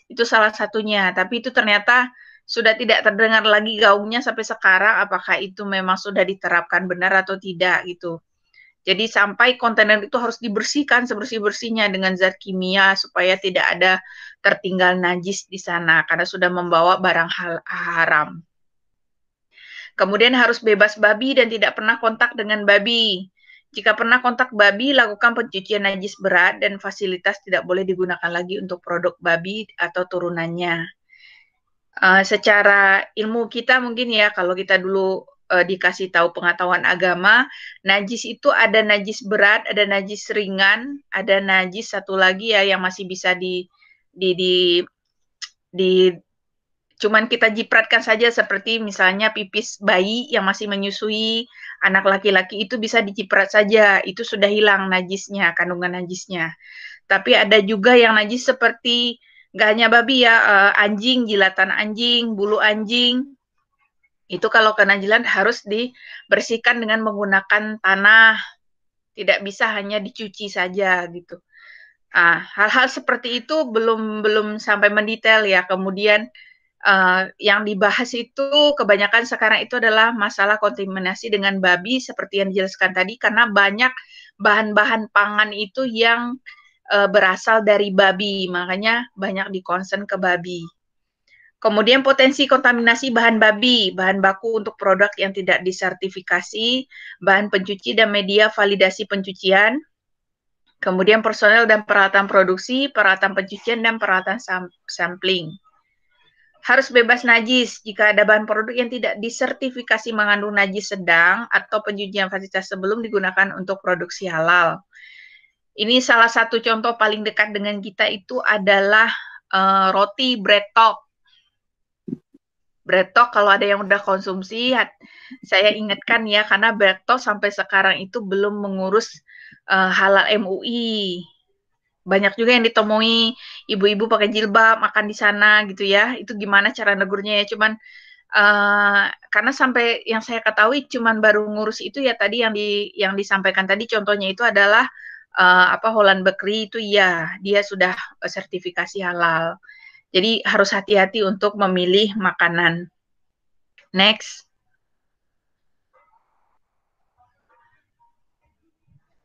Itu salah satunya, tapi itu ternyata sudah tidak terdengar lagi gaungnya sampai sekarang, apakah itu memang sudah diterapkan benar atau tidak gitu. Jadi sampai kontainer itu harus dibersihkan sebersih-bersihnya dengan zat kimia supaya tidak ada tertinggal najis di sana karena sudah membawa barang haram. Kemudian harus bebas babi dan tidak pernah kontak dengan babi. Jika pernah kontak babi, lakukan pencucian najis berat dan fasilitas tidak boleh digunakan lagi untuk produk babi atau turunannya. Secara ilmu kita mungkin ya, kalau kita dulu dikasih tahu pengetahuan agama, najis itu ada najis berat, ada najis ringan, ada najis satu lagi ya yang masih bisa cuman kita jipratkan saja, seperti misalnya pipis bayi yang masih menyusui, anak laki-laki itu bisa diciprat saja, itu sudah hilang najisnya, kandungan najisnya. Tapi ada juga yang najis seperti nggak hanya babi ya, anjing, jilatan anjing, bulu anjing, itu kalau kena jilat harus dibersihkan dengan menggunakan tanah, tidak bisa hanya dicuci saja gitu. Hal-hal seperti itu belum sampai mendetail ya. Kemudian yang dibahas itu kebanyakan sekarang itu adalah masalah kontaminasi dengan babi seperti yang dijelaskan tadi, karena banyak bahan-bahan pangan itu yang berasal dari babi, makanya banyak dikonsen ke babi. Kemudian potensi kontaminasi bahan babi, bahan baku untuk produk yang tidak disertifikasi, bahan pencuci dan media validasi pencucian, kemudian personel dan peralatan produksi, peralatan pencucian dan peralatan sampling. Harus bebas najis jika ada bahan produk yang tidak disertifikasi mengandung najis sedang atau pencucian fasilitas sebelum digunakan untuk produksi halal. Ini salah satu contoh paling dekat dengan kita itu adalah roti bread talk. Bread talk kalau ada yang udah konsumsi, saya ingatkan ya, karena bread talk sampai sekarang itu belum mengurus halal MUI. Banyak juga yang ditemui ibu-ibu pakai jilbab makan di sana gitu ya. Itu gimana cara negurnya ya? Cuman karena sampai yang saya ketahui cuman baru ngurus itu ya tadi yang disampaikan tadi contohnya itu adalah Holland Bakery itu ya dia sudah sertifikasi halal. Jadi harus hati-hati untuk memilih makanan. Next.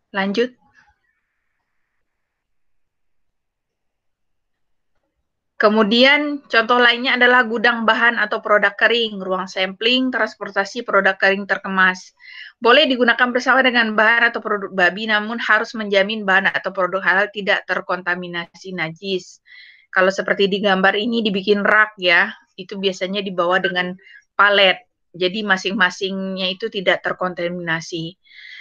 Lanjut. Kemudian contoh lainnya adalah gudang bahan atau produk kering, ruang sampling, transportasi produk kering terkemas. Boleh digunakan bersama dengan bahan atau produk babi, namun harus menjamin bahan atau produk halal tidak terkontaminasi najis. Kalau seperti di gambar ini dibikin rak ya, itu biasanya dibawa dengan palet. Jadi masing-masingnya itu tidak terkontaminasi.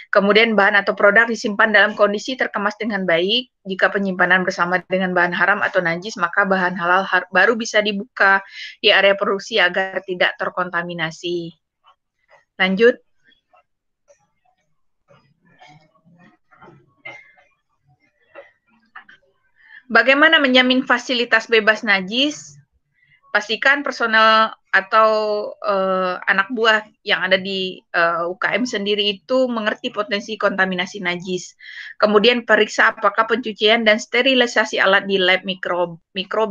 Kemudian bahan atau produk disimpan dalam kondisi terkemas dengan baik. Jika penyimpanan bersama dengan bahan haram atau najis, maka bahan halal baru bisa dibuka di area produksi agar tidak terkontaminasi. Lanjut. Bagaimana menjamin fasilitas bebas najis? Pastikan personel atau anak buah yang ada di UKM sendiri itu mengerti potensi kontaminasi najis. Kemudian periksa apakah pencucian dan sterilisasi alat di lab mikro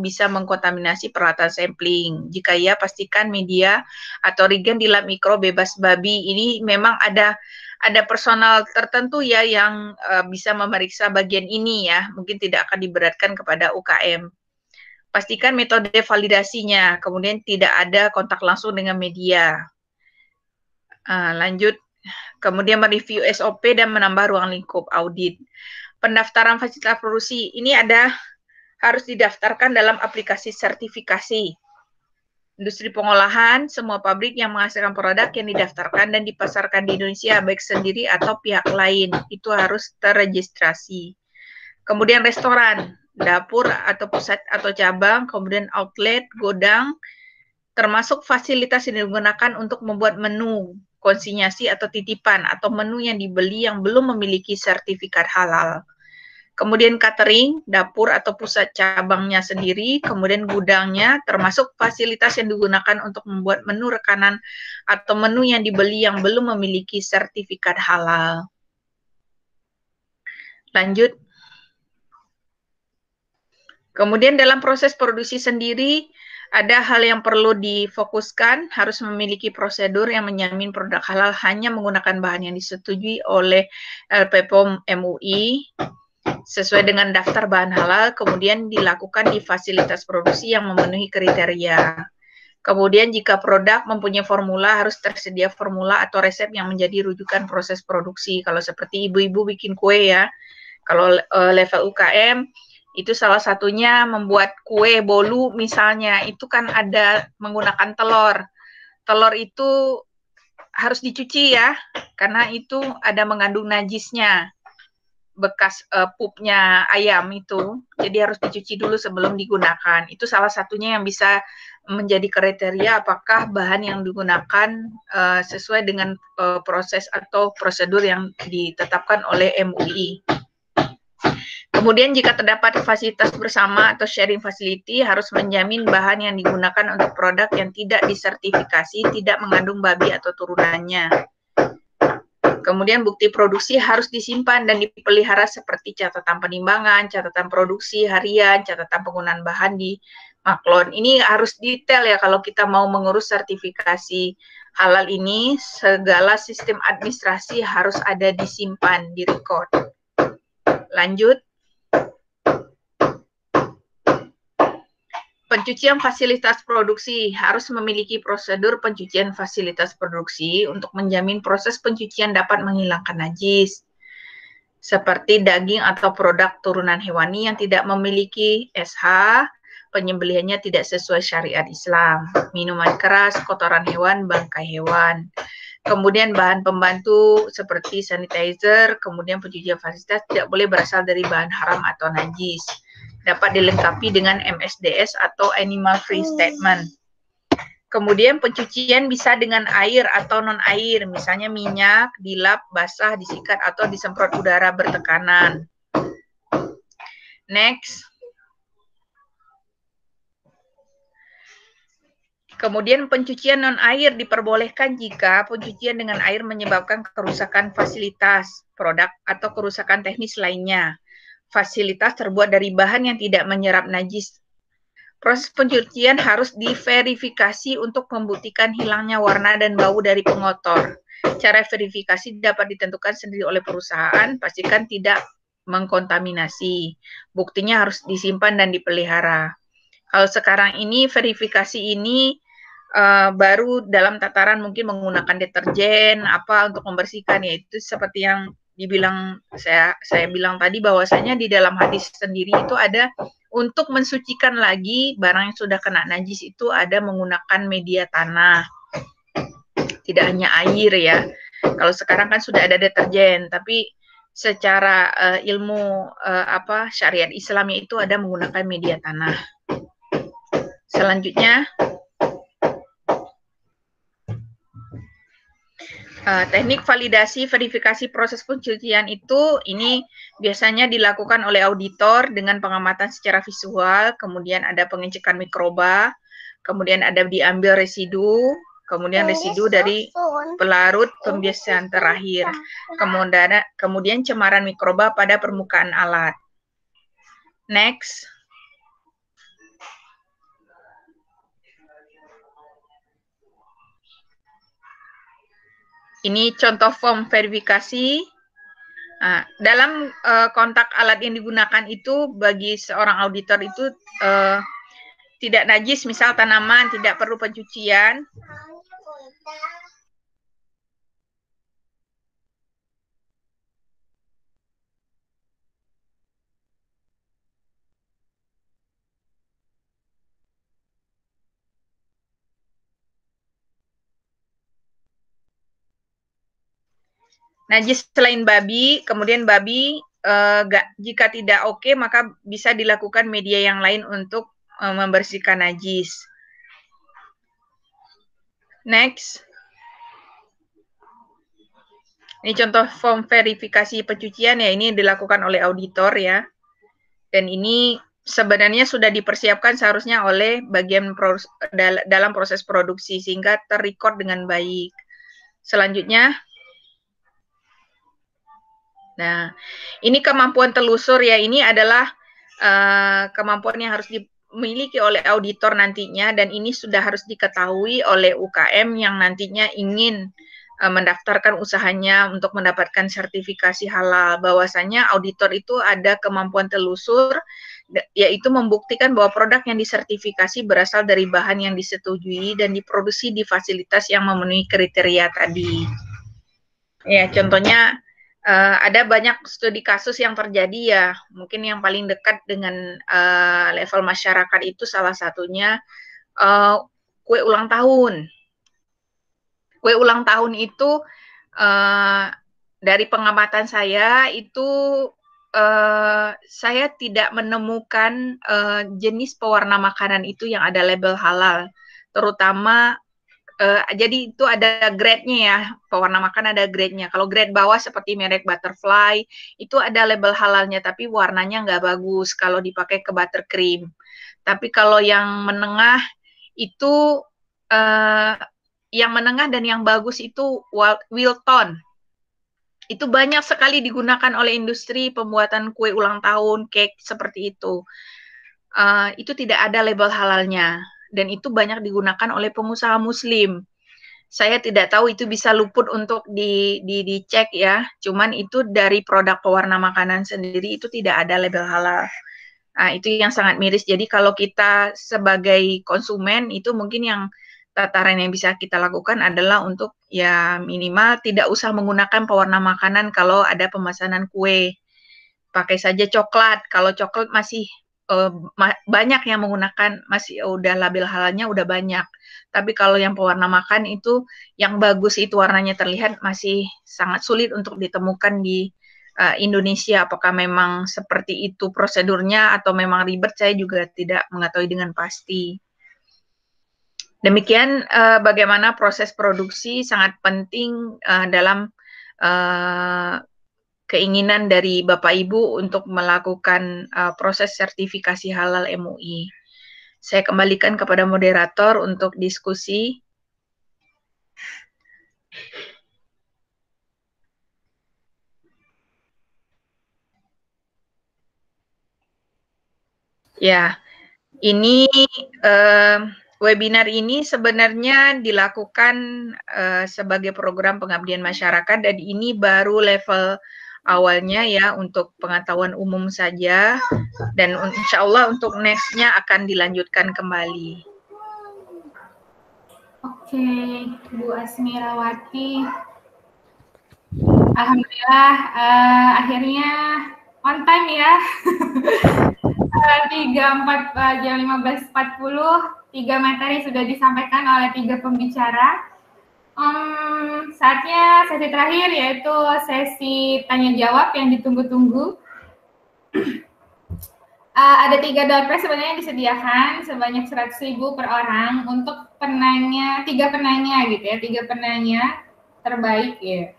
bisa mengkontaminasi peralatan sampling. Jika ya, pastikan media atau reagen di lab mikro bebas babi. Ini memang ada personal tertentu ya yang bisa memeriksa bagian ini ya. Mungkin tidak akan diberatkan kepada UKM. Pastikan metode validasinya, kemudian tidak ada kontak langsung dengan media. Lanjut, kemudian mereview SOP dan menambah ruang lingkup audit. Pendaftaran fasilitas produksi, ini harus didaftarkan dalam aplikasi sertifikasi. Industri pengolahan, semua pabrik yang menghasilkan produk yang didaftarkan dan dipasarkan di Indonesia, baik sendiri atau pihak lain, itu harus terregistrasi. Kemudian restoran, dapur atau pusat atau cabang, kemudian outlet, godang, termasuk fasilitas yang digunakan untuk membuat menu, konsinyasi atau titipan, atau menu yang dibeli yang belum memiliki sertifikat halal. Kemudian catering, dapur atau pusat cabangnya sendiri, kemudian gudangnya, termasuk fasilitas yang digunakan untuk membuat menu rekanan atau menu yang dibeli yang belum memiliki sertifikat halal. Lanjut. Kemudian dalam proses produksi sendiri, Ada hal yang perlu difokuskan, harus memiliki prosedur yang menjamin produk halal hanya menggunakan bahan yang disetujui oleh LPPOM MUI sesuai dengan daftar bahan halal, kemudian dilakukan di fasilitas produksi yang memenuhi kriteria. Kemudian jika produk mempunyai formula, harus tersedia formula atau resep yang menjadi rujukan proses produksi. Kalau seperti ibu-ibu bikin kue ya, kalau level UKM, itu salah satunya membuat kue bolu misalnya, itu kan ada menggunakan telur. Telur itu harus dicuci ya, karena itu ada mengandung najisnya, bekas pupnya ayam itu. Jadi harus dicuci dulu sebelum digunakan. Itu salah satunya yang bisa menjadi kriteria apakah bahan yang digunakan sesuai dengan proses atau prosedur yang ditetapkan oleh MUI. Kemudian jika terdapat fasilitas bersama atau sharing facility, harus menjamin bahan yang digunakan untuk produk yang tidak disertifikasi tidak mengandung babi atau turunannya. Kemudian bukti produksi harus disimpan dan dipelihara seperti catatan penimbangan, catatan produksi harian, catatan penggunaan bahan di maklon. Ini harus detail ya kalau kita mau mengurus sertifikasi halal ini, segala sistem administrasi harus ada disimpan, di record. Lanjut. Pencucian fasilitas produksi harus memiliki prosedur pencucian fasilitas produksi untuk menjamin proses pencucian dapat menghilangkan najis, seperti daging atau produk turunan hewani yang tidak memiliki SH, penyembelihannya tidak sesuai syariat Islam, minuman keras, kotoran hewan, bangkai hewan. Kemudian bahan pembantu seperti sanitizer, kemudian pencucian fasilitas tidak boleh berasal dari bahan haram atau najis. Dapat dilengkapi dengan MSDS atau Animal Free Statement. Kemudian pencucian bisa dengan air atau non-air, misalnya minyak, dilap, basah, disikat, atau disemprot udara bertekanan. Next. Kemudian pencucian non-air diperbolehkan jika pencucian dengan air menyebabkan kerusakan fasilitas, produk, atau kerusakan teknis lainnya. Fasilitas terbuat dari bahan yang tidak menyerap najis. Proses pencucian harus diverifikasi untuk membuktikan hilangnya warna dan bau dari pengotor. Cara verifikasi dapat ditentukan sendiri oleh perusahaan, pastikan tidak mengkontaminasi. Buktinya harus disimpan dan dipelihara. Kalau sekarang ini verifikasi ini baru dalam tataran mungkin menggunakan deterjen apa untuk membersihkan, yaitu seperti yang dibilang saya bilang tadi bahwasanya di dalam hadis sendiri itu ada untuk mensucikan lagi barang yang sudah kena najis itu ada menggunakan media tanah, tidak hanya air ya. Kalau sekarang kan sudah ada deterjen, tapi secara ilmu syariat Islamnya itu ada menggunakan media tanah. Selanjutnya teknik validasi verifikasi proses pencucian itu ini biasanya dilakukan oleh auditor dengan pengamatan secara visual, kemudian ada pengecekan mikroba, kemudian ada diambil residu, kemudian residu dari pelarut pembiasan terakhir, kemudian cemaran mikroba pada permukaan alat. Next. Ini contoh form verifikasi. Nah, dalam kontak alat yang digunakan itu bagi seorang auditor itu tidak najis, misal tanaman tidak perlu pencucian. Najis selain babi, kemudian babi jika tidak oke maka bisa dilakukan media yang lain untuk membersihkan najis. Next. Ini contoh form verifikasi pencucian ya, ini dilakukan oleh auditor ya. Dan ini sebenarnya sudah dipersiapkan seharusnya oleh bagian dalam proses produksi sehingga terrecord dengan baik. Selanjutnya. Nah, ini kemampuan telusur ya, ini adalah kemampuan yang harus dimiliki oleh auditor nantinya, dan ini sudah harus diketahui oleh UKM yang nantinya ingin mendaftarkan usahanya untuk mendapatkan sertifikasi halal, bahwasanya auditor itu ada kemampuan telusur, yaitu membuktikan bahwa produk yang disertifikasi berasal dari bahan yang disetujui dan diproduksi di fasilitas yang memenuhi kriteria tadi. Ya, contohnya ada banyak studi kasus yang terjadi ya, mungkin yang paling dekat dengan level masyarakat itu salah satunya kue ulang tahun. Kue ulang tahun itu dari pengamatan saya itu saya tidak menemukan jenis pewarna makanan itu yang ada label halal, terutama jadi itu ada grade-nya ya, pewarna makan ada grade-nya. Kalau grade bawah seperti merek Butterfly, itu ada label halalnya, tapi warnanya nggak bagus kalau dipakai ke buttercream. Tapi kalau yang menengah itu, yang menengah dan yang bagus itu Wilton. Itu banyak sekali digunakan oleh industri pembuatan kue ulang tahun, cake, seperti itu. Itu tidak ada label halalnya. Dan itu banyak digunakan oleh pengusaha muslim. Saya tidak tahu itu bisa luput untuk dicek ya, cuman itu dari produk pewarna makanan sendiri itu tidak ada label halal. Nah, itu yang sangat miris. Jadi kalau kita sebagai konsumen itu mungkin yang tataran yang bisa kita lakukan adalah untuk ya minimal tidak usah menggunakan pewarna makanan kalau ada pemesanan kue. Pakai saja coklat. Kalau coklat masih banyak yang menggunakan, masih udah label halalnya udah banyak. Tapi kalau yang pewarna makan itu yang bagus itu warnanya terlihat masih sangat sulit untuk ditemukan di Indonesia. Apakah memang seperti itu prosedurnya atau memang ribet, saya juga tidak mengetahui dengan pasti. Demikian bagaimana proses produksi sangat penting dalam keinginan dari Bapak Ibu untuk melakukan proses sertifikasi halal MUI. Saya kembalikan kepada moderator untuk diskusi. Ya, ini webinar ini sebenarnya dilakukan sebagai program pengabdian masyarakat, dan ini baru level awalnya ya untuk pengetahuan umum saja, dan insya Allah untuk next-nya akan dilanjutkan kembali. Oke, Bu Asmirawati. Alhamdulillah akhirnya on time ya. 3.4 jam 15.40, 3 materi sudah disampaikan oleh 3 pembicara. Saatnya sesi terakhir yaitu sesi tanya jawab yang ditunggu-tunggu. Ada 3 door prize sebenarnya yang disediakan sebanyak 100.000 per orang untuk penanya, 3 penanya gitu ya, 3 penanya terbaik ya.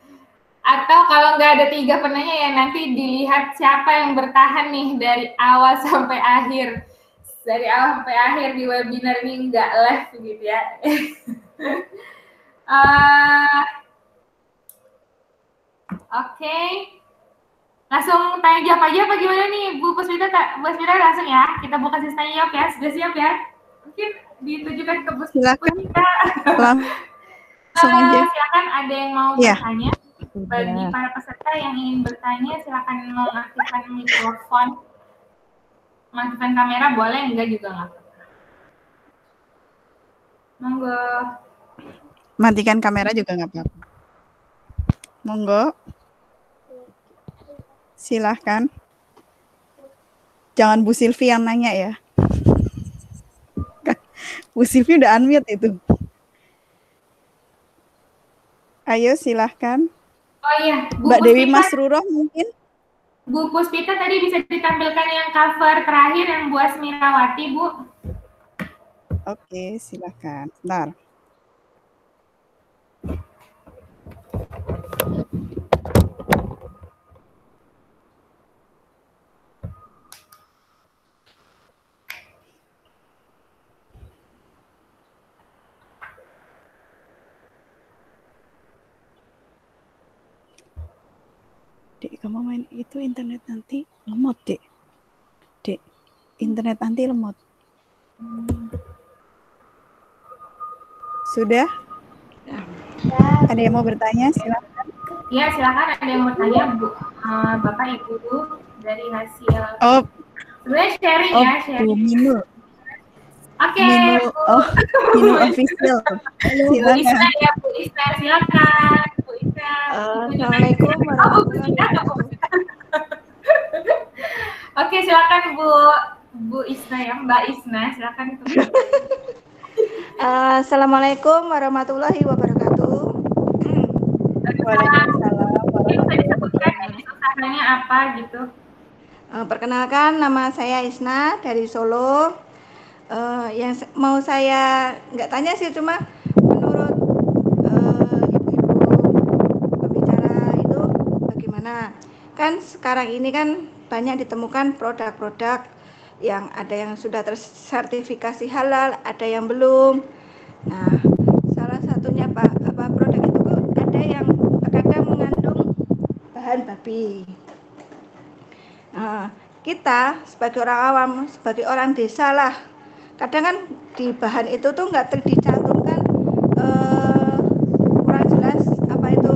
Atau kalau nggak ada 3 penanya ya nanti dilihat siapa yang bertahan nih dari awal sampai akhir. Dari awal sampai akhir di webinar ini nggak live gitu ya. Oke. Langsung tanya jawab aja apa gimana nih Bu Puspita? Bu Puspita langsung ya, kita buka sesi tanya jawab ya, sudah siap ya? Mungkin ditujukan ke Bu Puspita. Langsung aja. Silakan ada yang mau bertanya. Bagi para peserta yang ingin bertanya, silakan mengaktifkan mikrofon, mengaktifkan kamera boleh, enggak juga nggak apa-apa. Monggo. Matikan kamera juga nggak apa-apa. Monggo. Silahkan. Jangan Bu Silvi yang nanya ya. Bu Silvi udah unmute itu. Ayo silahkan. Oh iya, Mbak Dewi Masruroh mungkin. Bu Puspita tadi bisa ditampilkan yang cover terakhir yang Bu Asmirawati, Bu. Oke, silahkan. Bentar. Dek, kamu main itu internet nanti lemot, Dek. Dek, internet nanti lemot. Sudah? Ada yang mau bertanya? Silakan. Ya, silakan ada yang mau tanya, Bu, Bapak Ibu dari hasil. Oh, Sebenarnya sharing oh ya, Bu sharing. Minul. Oke, Minul, Bu. oh, Minul official. Bu Isna Silakan. ya, Bu Isna, silakan. Bu Isna. Assalamualaikum warahmatullahi wabarakatuh. Oke, silakan Bu Isna ya, Mbak Isna, silakan. Assalamualaikum warahmatullahi wabarakatuh. Waalaikumsalam Bisa warahmatullahi disebutkan wabarakatuh. jenis usahanya apa gitu? Perkenalkan, nama saya Isna dari Solo. Yang mau saya nggak tanya sih, cuma menurut ibu-ibu pembicara itu bagaimana? Kan sekarang ini kan banyak ditemukan produk-produk yang ada yang sudah tersertifikasi halal, ada yang belum. Nah, salah satunya apa produk itu ada yang terkadang mengandung bahan babi. Nah, kita sebagai orang awam, sebagai orang desa lah, kadang kan di bahan itu tuh nggak dicantumkan kurang jelas apa itu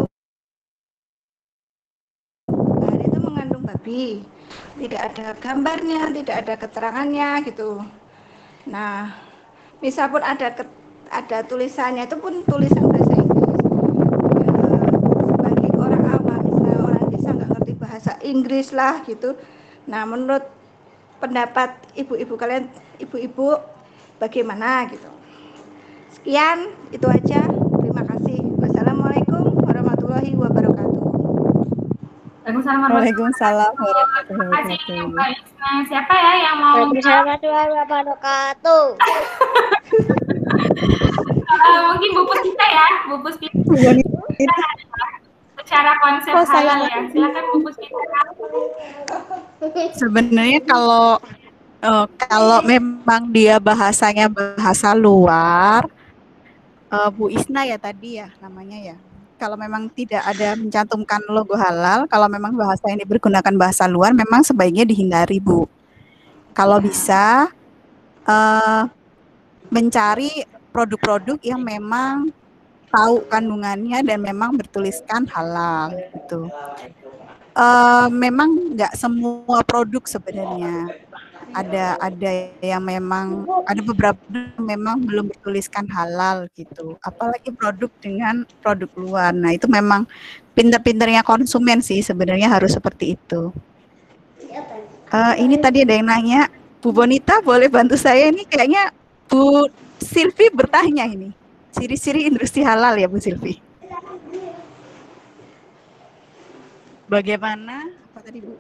bahan itu mengandung babi, tidak ada gambarnya, tidak ada keterangannya gitu. Nah, misal pun ada tulisannya itu pun tulisan bahasa Inggris. Sebagai orang awam, misalnya orang desa nggak ngerti bahasa Inggris lah gitu. Nah, menurut pendapat ibu-ibu kalian, ibu-ibu bagaimana gitu? Sekian, itu aja. Terima kasih. Wassalamualaikum warahmatullahi wabarakatuh. Waalaikumsalam Terima warahmatullahi kasih wabarakatuh. Mbak Isna. Siapa ya yang mau? Waalaikumsalam warahmatullahi wabarakatuh. Mungkin Bu Puspita ya, Bu Puspita. Secara konsep Oh, saya halal ya. Silakan Bu Puspita. sebenarnya kalau memang dia bahasanya bahasa luar, Bu Isna ya tadi ya namanya ya. Kalau memang tidak ada mencantumkan logo halal, kalau memang bahasa ini bergunakan bahasa luar, memang sebaiknya dihindari, Bu. Kalau bisa mencari produk-produk yang memang tahu kandungannya dan memang bertuliskan halal gitu. Memang nggak semua produk sebenarnya. Ada yang memang ada beberapa yang memang belum bertuliskan halal gitu. Apalagi produk dengan produk luar. Nah, itu memang pinter-pinternya konsumen sih sebenarnya harus seperti itu. Ini tadi ada yang nanya, Bu Bonita boleh bantu saya ini kayaknya Bu Silvi bertanya ini. Ciri-ciri industri halal ya Bu Silvi. Bagaimana? Apa tadi Bu?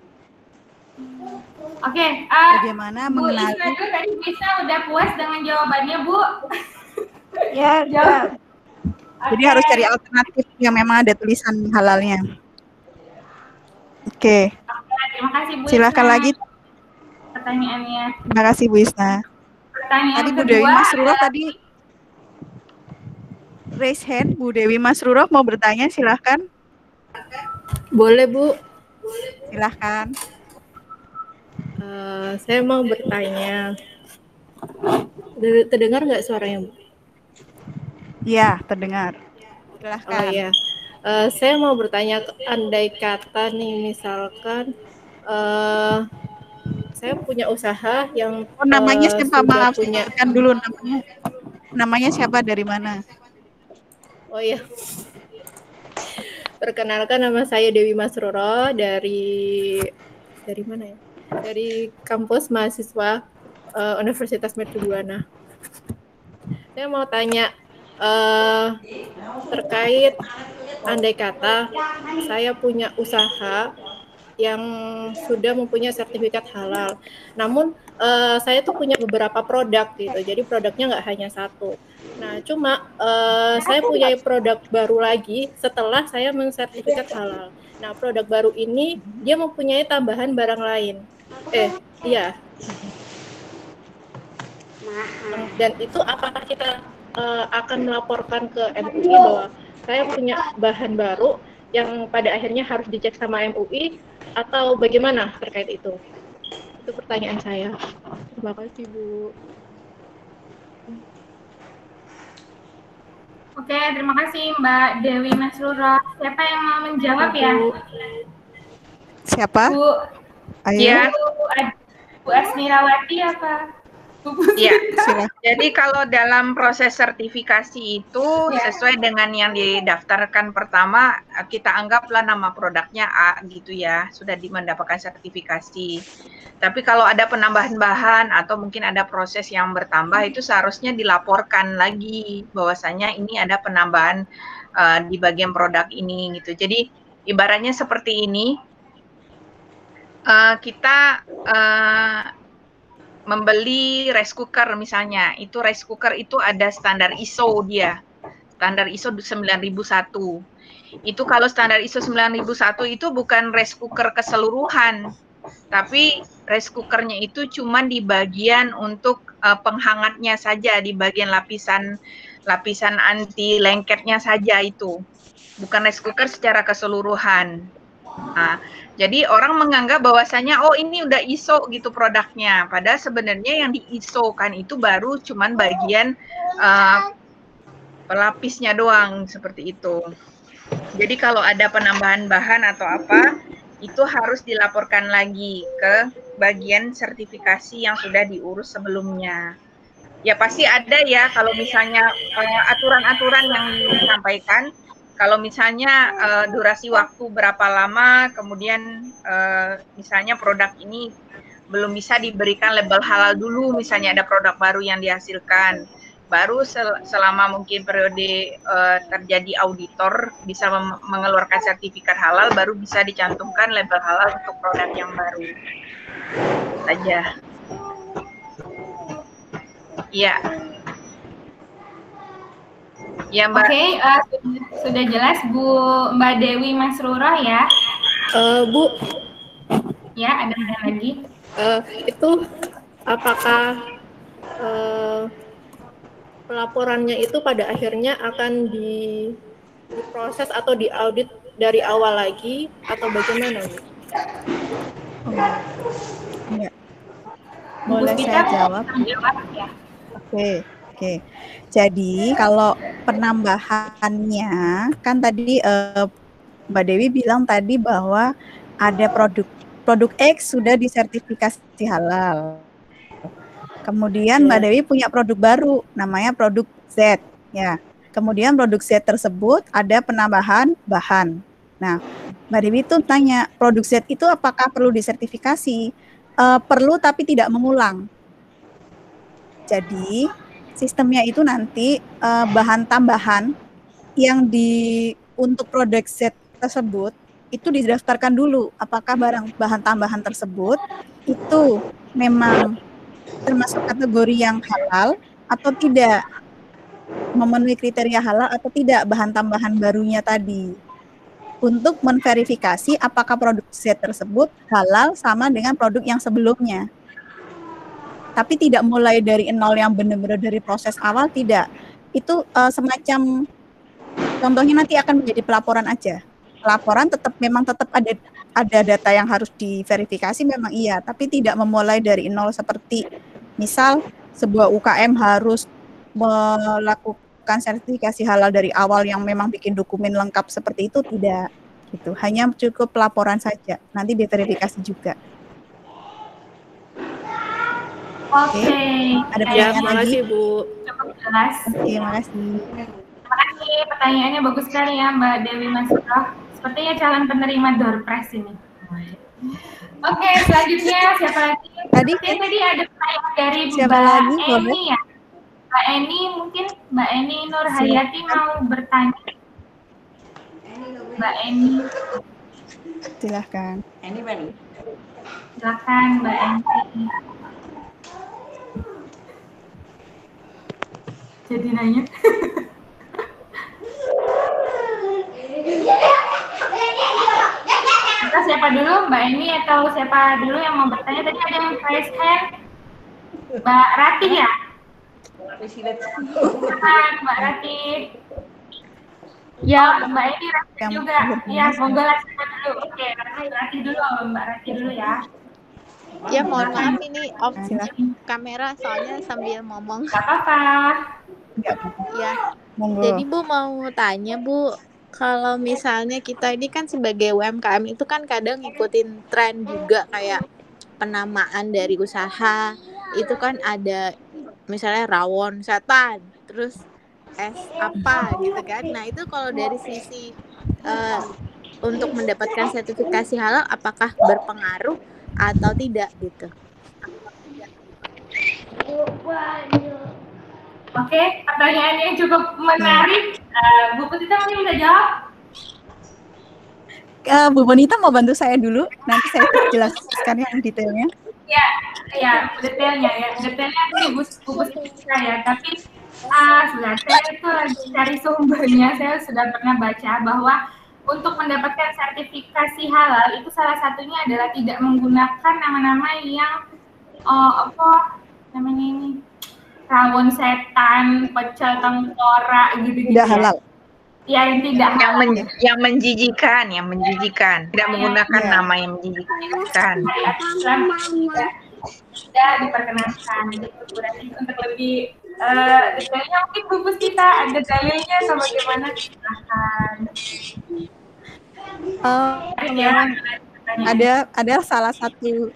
Oke, Bagaimana Bu mengenali? Isna dulu tadi bisa udah puas dengan jawabannya Bu? Ya, ya. Jadi harus cari alternatif yang memang ada tulisan halalnya. Oke. Terima kasih Bu Silakan Isna. lagi. Pertanyaannya. Terima kasih Bu Isna. Pertanyaan Tadi Bu kedua. Dewi Masrurah tadi raise hand. Bu Dewi Masrurah mau bertanya, silahkan. Boleh, Bu. Silahkan. Saya mau bertanya. Terdengar nggak suaranya, Bu? Iya, terdengar. Silahkan. Oh iya. Saya mau bertanya, andai kata nih misalkan saya punya usaha yang namanya siapa? sudah Maaf, punya. sebutkan dulu namanya. Namanya siapa, dari mana? Oh iya. Perkenalkan, nama saya Dewi Masrurah dari mana ya? Dari kampus mahasiswa Universitas Mercubuana. Saya mau tanya terkait andai kata saya punya usaha yang sudah mempunyai sertifikat halal. Namun saya tuh punya beberapa produk gitu. Jadi produknya nggak hanya satu. Nah, cuma saya punya produk baru lagi setelah saya mensertifikat halal. Nah, produk baru ini dia mempunyai tambahan barang lain. Iya. Dan itu apakah kita akan melaporkan ke MUI bahwa saya punya bahan baru yang pada akhirnya harus dicek sama MUI atau bagaimana terkait itu? Itu pertanyaan saya. Terima kasih, Bu. Oke, terima kasih Mbak Dewi Masruro. Siapa yang mau menjawab ya? Siapa? Bu, Ayo. Ya, Bu Asmirawati apa? ya. Silakan. Jadi kalau dalam proses sertifikasi itu sesuai dengan yang didaftarkan pertama, kita anggaplah nama produknya A gitu ya, sudah mendapatkan sertifikasi. Tapi kalau ada penambahan bahan atau mungkin ada proses yang bertambah, itu seharusnya dilaporkan lagi bahwasanya ini ada penambahan di bagian produk ini gitu. Jadi ibaratnya seperti ini, kita membeli rice cooker misalnya, itu rice cooker itu ada standar ISO dia, standar ISO 9001. Itu kalau standar ISO 9001 itu bukan rice cooker keseluruhan, tapi rice cookernya itu cuma di bagian untuk penghangatnya saja, di bagian lapisan anti lengketnya saja itu, bukan rice cooker secara keseluruhan. Nah, jadi orang menganggap bahwasanya oh ini udah ISO gitu produknya, padahal sebenarnya yang di ISO kan itu baru cuman bagian pelapisnya doang seperti itu. Jadi kalau ada penambahan bahan atau apa, itu harus dilaporkan lagi ke bagian sertifikasi yang sudah diurus sebelumnya. Ya pasti ada ya kalau misalnya aturan-aturan yang disampaikan. Kalau misalnya durasi waktu berapa lama, kemudian misalnya produk ini belum bisa diberikan label halal dulu, misalnya ada produk baru yang dihasilkan, baru selama mungkin periode terjadi auditor bisa mengeluarkan sertifikat halal, baru bisa dicantumkan label halal untuk produk yang baru. Saja. Iya. Ya Mbak. Oke, sudah jelas Bu Mbak Dewi Masruro ya. Bu. Ya, ada lagi. Itu apakah pelaporannya itu pada akhirnya akan diproses atau diaudit dari awal lagi atau bagaimana, Bu? Ya. Boleh saya jawab? Ya. Oke. Jadi kalau penambahannya kan tadi Mbak Dewi bilang tadi bahwa ada produk X sudah disertifikasi halal. Kemudian Mbak Dewi punya produk baru namanya produk Z ya. Kemudian produk Z tersebut ada penambahan bahan. Nah, Mbak Dewi tuh tanya, produk Z itu apakah perlu disertifikasi? Perlu tapi tidak mengulang. Jadi sistemnya itu nanti bahan tambahan yang untuk produk Z tersebut itu didaftarkan dulu apakah bahan tambahan tersebut itu memang termasuk kategori yang halal atau tidak, memenuhi kriteria halal atau tidak bahan tambahan barunya tadi, untuk menverifikasi apakah produk Z tersebut halal sama dengan produk yang sebelumnya. Tapi tidak mulai dari nol yang benar-benar dari proses awal, tidak. Itu semacam, contohnya nanti akan menjadi pelaporan aja. Pelaporan memang tetap ada data yang harus diverifikasi, memang iya, tapi tidak memulai dari nol seperti misal sebuah UKM harus melakukan sertifikasi halal dari awal yang memang bikin dokumen lengkap seperti itu, tidak. Gitu. Hanya cukup pelaporan saja, nanti diverifikasi juga. Oke. Ada pertanyaan lagi? Makasih, Bu. Cukup jelas. Oke, makasih. Terima kasih, pertanyaannya bagus sekali ya Mbak Dewi Masruro. Sepertinya calon penerima door prize ini. Oke, selanjutnya siapa lagi? Tadi ada pertanyaan dari Mbak Eni ya. Mbak Eni, mungkin Mbak Eni Nur Hayati mau bertanya. Mbak Eni. Silahkan. Silahkan Mbak Eni. Jadi nanya. Kita siapa dulu, Mbak Eni atau siapa dulu yang mau bertanya? Tadi ada yang raise hand. Mbak Rati ya? Mbak Rati. Ya, oh, Mbak Eni Rati juga. Ya, monggo siapa dulu. Oke, Rati dulu, Mbak Rati dulu ya. Ya, mohon maaf ini off kamera soalnya sambil ngomong. Gak apa-apa. Ya, Monggo. Jadi Bu mau tanya Bu, kalau misalnya kita ini kan sebagai UMKM itu kan kadang ngikutin tren juga kayak penamaan dari usaha itu kan ada misalnya rawon setan, terus es apa gitu kan. Nah itu kalau dari sisi untuk mendapatkan sertifikasi halal apakah berpengaruh atau tidak gitu? Oke, pertanyaan yang cukup menarik. Bu Putita mungkin bisa jawab? Bu Bonita mau bantu saya dulu, nanti saya jelaskan yang detailnya. Ya, detailnya ya. Detailnya Bu Putita ya. Tapi sebenarnya saya itu lagi cari sumbernya. Saya sudah pernah baca bahwa untuk mendapatkan sertifikasi halal itu salah satunya adalah tidak menggunakan nama-nama yang apa namanya ini, rawon setan, pecel tengkorak gitu-gitu. Tidak halal. Ya, yang tidak halal. Yang menjijikan, tidak menggunakan nama yang menjijikan. Tidak diperkenankan. Gitu, berarti untuk lebih detailnya mungkin Bu Puspita ada dalilnya atau bagaimana? Silahkan. Memang ada salah satu,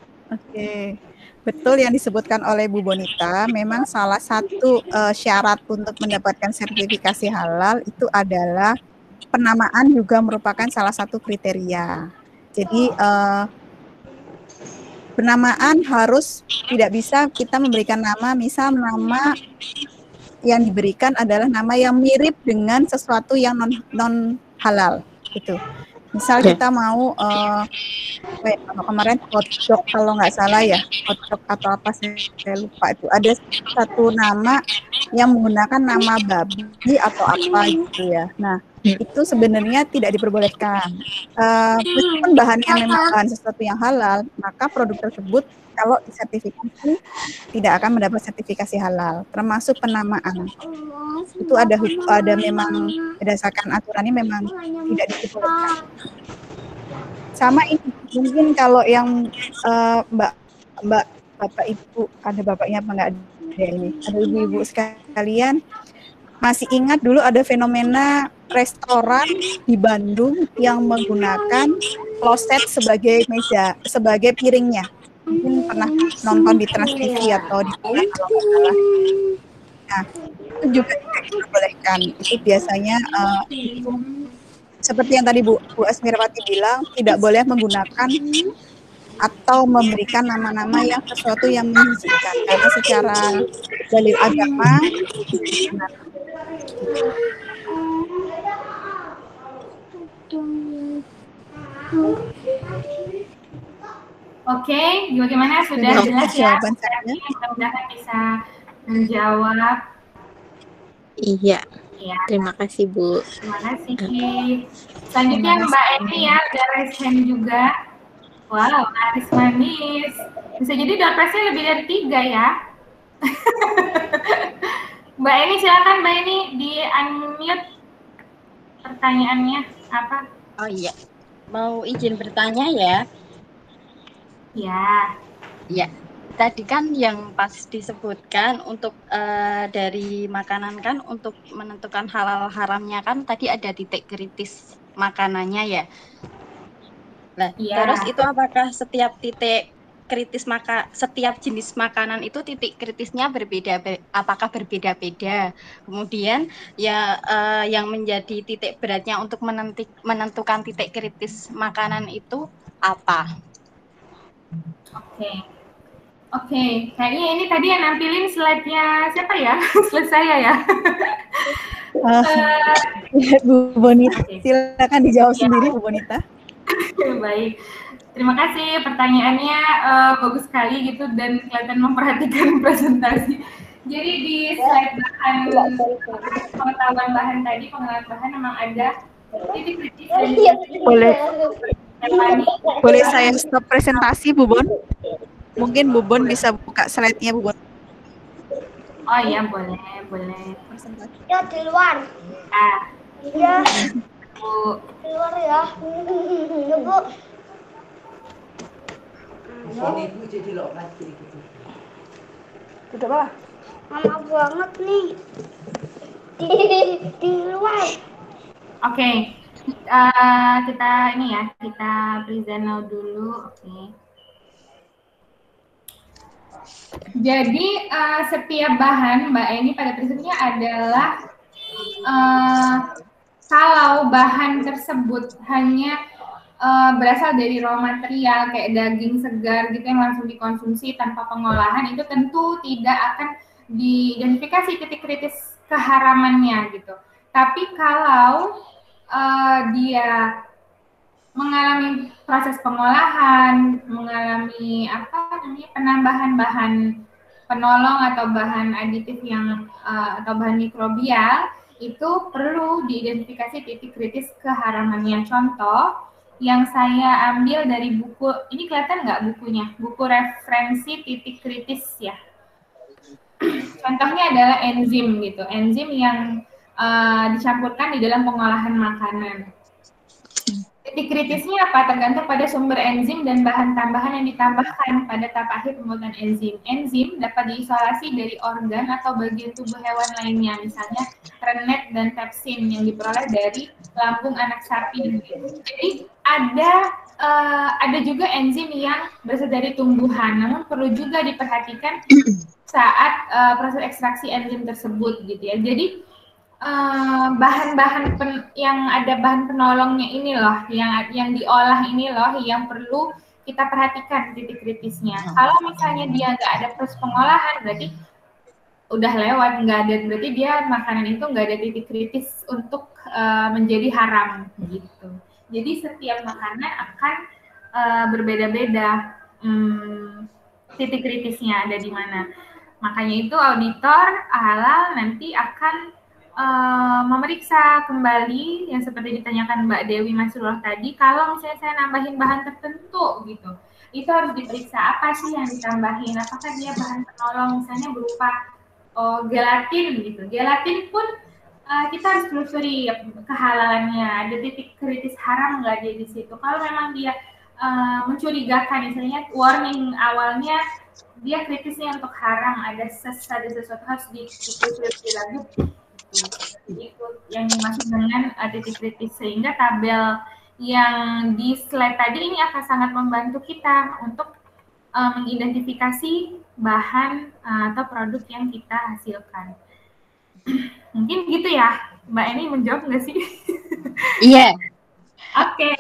betul yang disebutkan oleh Bu Bonita, memang salah satu syarat untuk mendapatkan sertifikasi halal itu adalah penamaan juga merupakan salah satu kriteria. Jadi penamaan harus tidak bisa kita memberikan nama, misal nama yang diberikan adalah nama yang mirip dengan sesuatu yang non halal gitu. Misal kita mau kemarin hotdog kalau nggak salah ya, hotdog atau apa saya lupa, itu ada satu nama yang menggunakan nama babi atau apa gitu ya. Nah itu sebenarnya tidak diperbolehkan. Meskipun bahannya memang bahan sesuatu yang halal, maka produk tersebut kalau disertifikasi tidak akan mendapat sertifikasi halal, termasuk penamaan. Itu ada memang berdasarkan aturannya memang tidak diperbolehkan. Sama ini mungkin kalau yang bapak ibu, ada bapaknya apa enggak ada ini, ada ibu-ibu sekalian masih ingat dulu ada fenomena restoran di Bandung yang menggunakan kloset sebagai meja, sebagai piringnya. Mungkin pernah nonton di Trans TV atau di mana kalau nggak salah. Nah, itu juga tidak diperbolehkan. Itu biasanya itu seperti yang tadi Bu Asmirawati bilang, tidak boleh menggunakan atau memberikan nama-nama yang sesuatu yang menjijikan, karena secara dalil agama Oke, bagaimana sudah jelas ya? Mudah-mudahan bisa menjawab. Iya. Terima kasih Bu. Terima kasih. Selanjutnya Mbak Eni ya, ada raise hand juga. Wow, laris manis. Bisa jadi doorpressnya lebih dari 3 ya. Mbak Eni silakan Mbak Eni di unmute pertanyaannya apa? Oh iya, mau izin bertanya ya? Ya. Ya, tadi kan yang pas disebutkan untuk dari makanan kan untuk menentukan halal haramnya kan tadi ada titik kritis makanannya ya. Nah, terus itu apakah setiap titik kritis setiap jenis makanan itu titik kritisnya berbeda, apakah berbeda-beda? Kemudian ya yang menjadi titik beratnya untuk menentukan titik kritis makanan itu apa? Oke, kayaknya ini tadi yang nampilin slide-nya siapa ya? Slide saya ya. Bu Bonita, silakan dijawab sendiri Bu Bonita. Baik, terima kasih pertanyaannya bagus sekali gitu dan kelihatan memperhatikan presentasi. Jadi di slide bahan pengetahuan bahan tadi, pengenalan bahan memang ada titik kritis. Boleh saya stop presentasi Bu Bon? Mungkin Bu Bon bisa buka slide-nya Bu Bon. Oh iya, boleh. Ya, di luar. Iya. Bu. Di luar ya. Ya, Bu. Ini Bu jadi lokat gitu. Udah apa? Lama banget nih. Di luar. Oke. Kita ini ya, kita present now dulu. Oke. Jadi setiap bahan Mbak Eni pada prinsipnya adalah kalau bahan tersebut hanya berasal dari raw material kayak daging segar gitu yang langsung dikonsumsi tanpa pengolahan, itu tentu tidak akan diidentifikasi titik kritis keharamannya gitu. Tapi kalau dia mengalami proses pengolahan, mengalami penambahan bahan penolong atau bahan aditif yang atau bahan mikrobial, itu perlu diidentifikasi titik kritis keharamannya. Contoh yang saya ambil dari buku, ini kelihatan nggak bukunya? Buku referensi titik kritis ya. Contohnya adalah enzim gitu, enzim yang dicampurkan di dalam pengolahan makanan. Titik kritisnya apa? Tergantung pada sumber enzim dan bahan tambahan yang ditambahkan pada tahap akhir pembuatan enzim. Enzim dapat diisolasi dari organ atau bagian tubuh hewan lainnya, misalnya rennet dan pepsin yang diperoleh dari lambung anak sapi. Jadi ada juga enzim yang berasal dari tumbuhan, namun perlu juga diperhatikan saat proses ekstraksi enzim tersebut gitu ya. Jadi bahan-bahan yang ada bahan penolongnya ini loh, yang diolah ini loh, yang perlu kita perhatikan titik kritisnya. Kalau misalnya dia nggak ada proses pengolahan, berarti udah lewat, nggak ada, berarti dia makanan itu nggak ada titik kritis untuk menjadi haram gitu. Jadi setiap makanan akan berbeda-beda titik kritisnya ada di mana. Makanya itu auditor halal nanti akan memeriksa kembali yang seperti ditanyakan Mbak Dewi Masrullah tadi, kalau misalnya saya nambahin bahan tertentu gitu, itu harus diperiksa apa sih yang ditambahin, apakah dia bahan penolong misalnya berupa gelatin gitu. Gelatin pun kita harus telusuri kehalalannya, ada titik kritis haram nggak dia di situ. Kalau memang dia mencurigakan, misalnya warning awalnya dia kritisnya untuk haram, ada sesuatu harus ditelusuri lagi. Itu yang dimaksud dengan titik kritis, sehingga tabel yang di slide tadi ini akan sangat membantu kita untuk mengidentifikasi bahan atau produk yang kita hasilkan. Mungkin gitu ya, Mbak Eni menjawab nggak sih? Iya. Oke.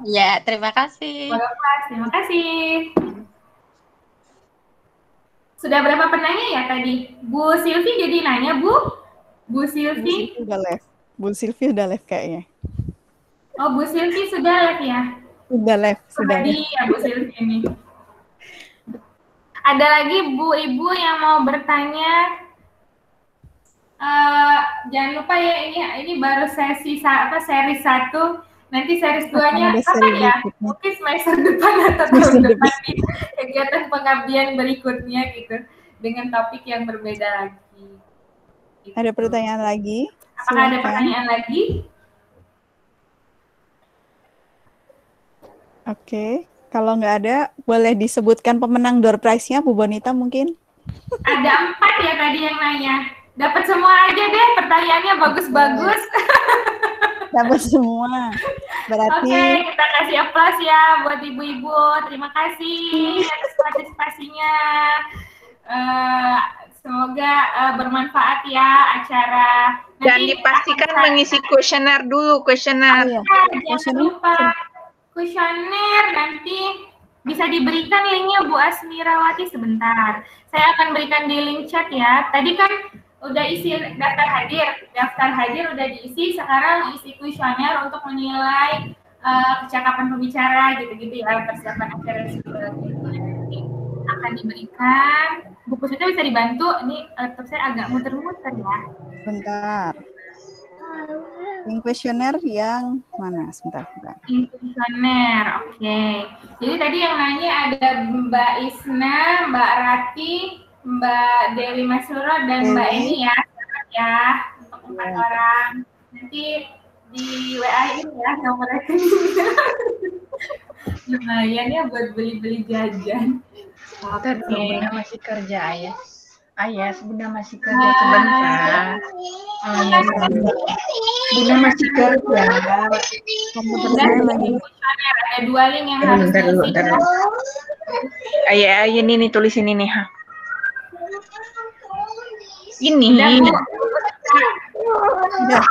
Ya, terima kasih. Terima kasih. Sudah berapa penanya ya tadi? Bu Silvi jadi nanya, Bu? Bu Silvi udah live. Bu Silvi udah live kayaknya. Oh, Bu Silvi sudah live ya? Udah live, sudah. Tadi ya Bu Silvi ini. Ada lagi Bu Ibu yang mau bertanya? Jangan lupa ya, ini baru seri 1. Nanti seri 2-nya kapan ya? Mungkin semester depan atau tahun depan di kegiatan pengabdian berikutnya gitu, dengan topik yang berbeda lagi. Gitu. Ada pertanyaan lagi? Apakah ada pertanyaan lagi? Oke, kalau nggak ada, boleh disebutkan pemenang door prize-nya, Bu Bonita mungkin? Ada 4 ya tadi yang nanya. Dapat semua aja deh, pertanyaannya bagus-bagus. Dapat semua. Berarti. Oke, kita kasih aplaus ya buat ibu-ibu. Terima kasih atas partisipasinya. Semoga bermanfaat ya acara. Dan dipastikan mengisi kuesioner dulu, kuesioner. Jangan lupa kuesioner, nanti bisa diberikan linknya Bu Asmirawati sebentar. Saya akan berikan di link chat ya. Tadi kan udah isi daftar hadir udah diisi, sekarang isi kuesioner untuk menilai kecakapan pembicara gitu-gitu ya, persiapan acara akan diberikan. Bu Pusita bisa dibantu, ini laptop saya agak muter-muter ya. Bentar. Link kuesioner yang mana? Sebentar. Link kuesioner, oke. Jadi tadi yang nanya ada Mbak Isna, Mbak Rati, Mbak Dewi Masrullah, dan Mbak Eni ya. Ya, untuk 4 orang. Nanti di WA ini ya nomor rekeningnya. Lumayan ya buat beli-beli jajan. Oke, masih kerja ya. Ya, Bunda masih kerja sebentar. Ya, Bunda masih kerja. Komputer saya lagi. Ada 2 link yang harus diisi. Ini nih, tulis ini nih. Ini. Sudah.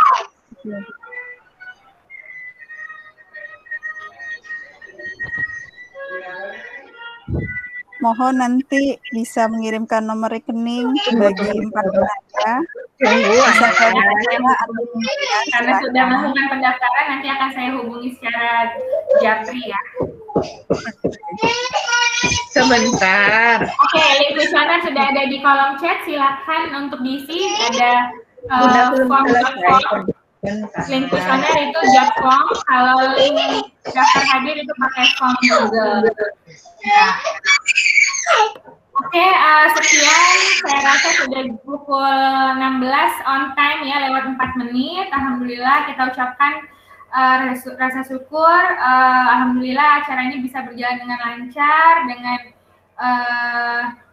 Mohon nanti bisa mengirimkan nomor rekening bagi 4 peserta. Bisa karena sudah melakukan pendaftaran, nanti akan saya hubungi secara japri ya. Sebentar. Oke, link di sana sudah ada di kolom chat. Silakan untuk diisi. Ada form.com. Link ke sana itu Jatform. Kalau link daftar hadir itu pakai form Google. Ya. Oke, sekian. Saya rasa sudah pukul 16 on time ya, lewat 4 menit. Alhamdulillah kita ucapkan rasa syukur. Alhamdulillah acara ini bisa berjalan dengan lancar, dengan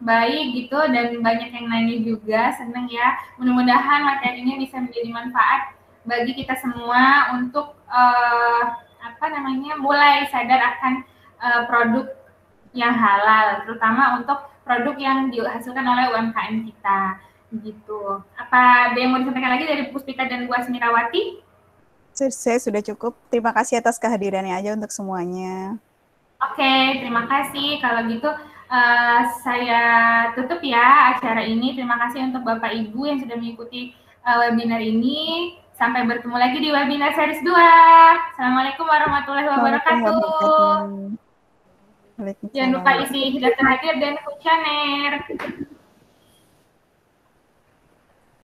baik gitu, dan banyak yang nanya juga. Senang ya. Mudah-mudahan materinya bisa menjadi manfaat bagi kita semua untuk mulai sadar akan produk yang halal, terutama untuk produk yang dihasilkan oleh UMKM kita, gitu. Apa ada yang mau disampaikan lagi dari Puspita dan Bu Asmirawati? Saya sudah cukup. Terima kasih atas kehadirannya aja untuk semuanya. Oke, terima kasih. Kalau gitu saya tutup ya acara ini. Terima kasih untuk Bapak Ibu yang sudah mengikuti webinar ini. Sampai bertemu lagi di webinar series 2. Assalamualaikum warahmatullahi wabarakatuh. Jangan lupa isi daftar hadir dan questionnaire.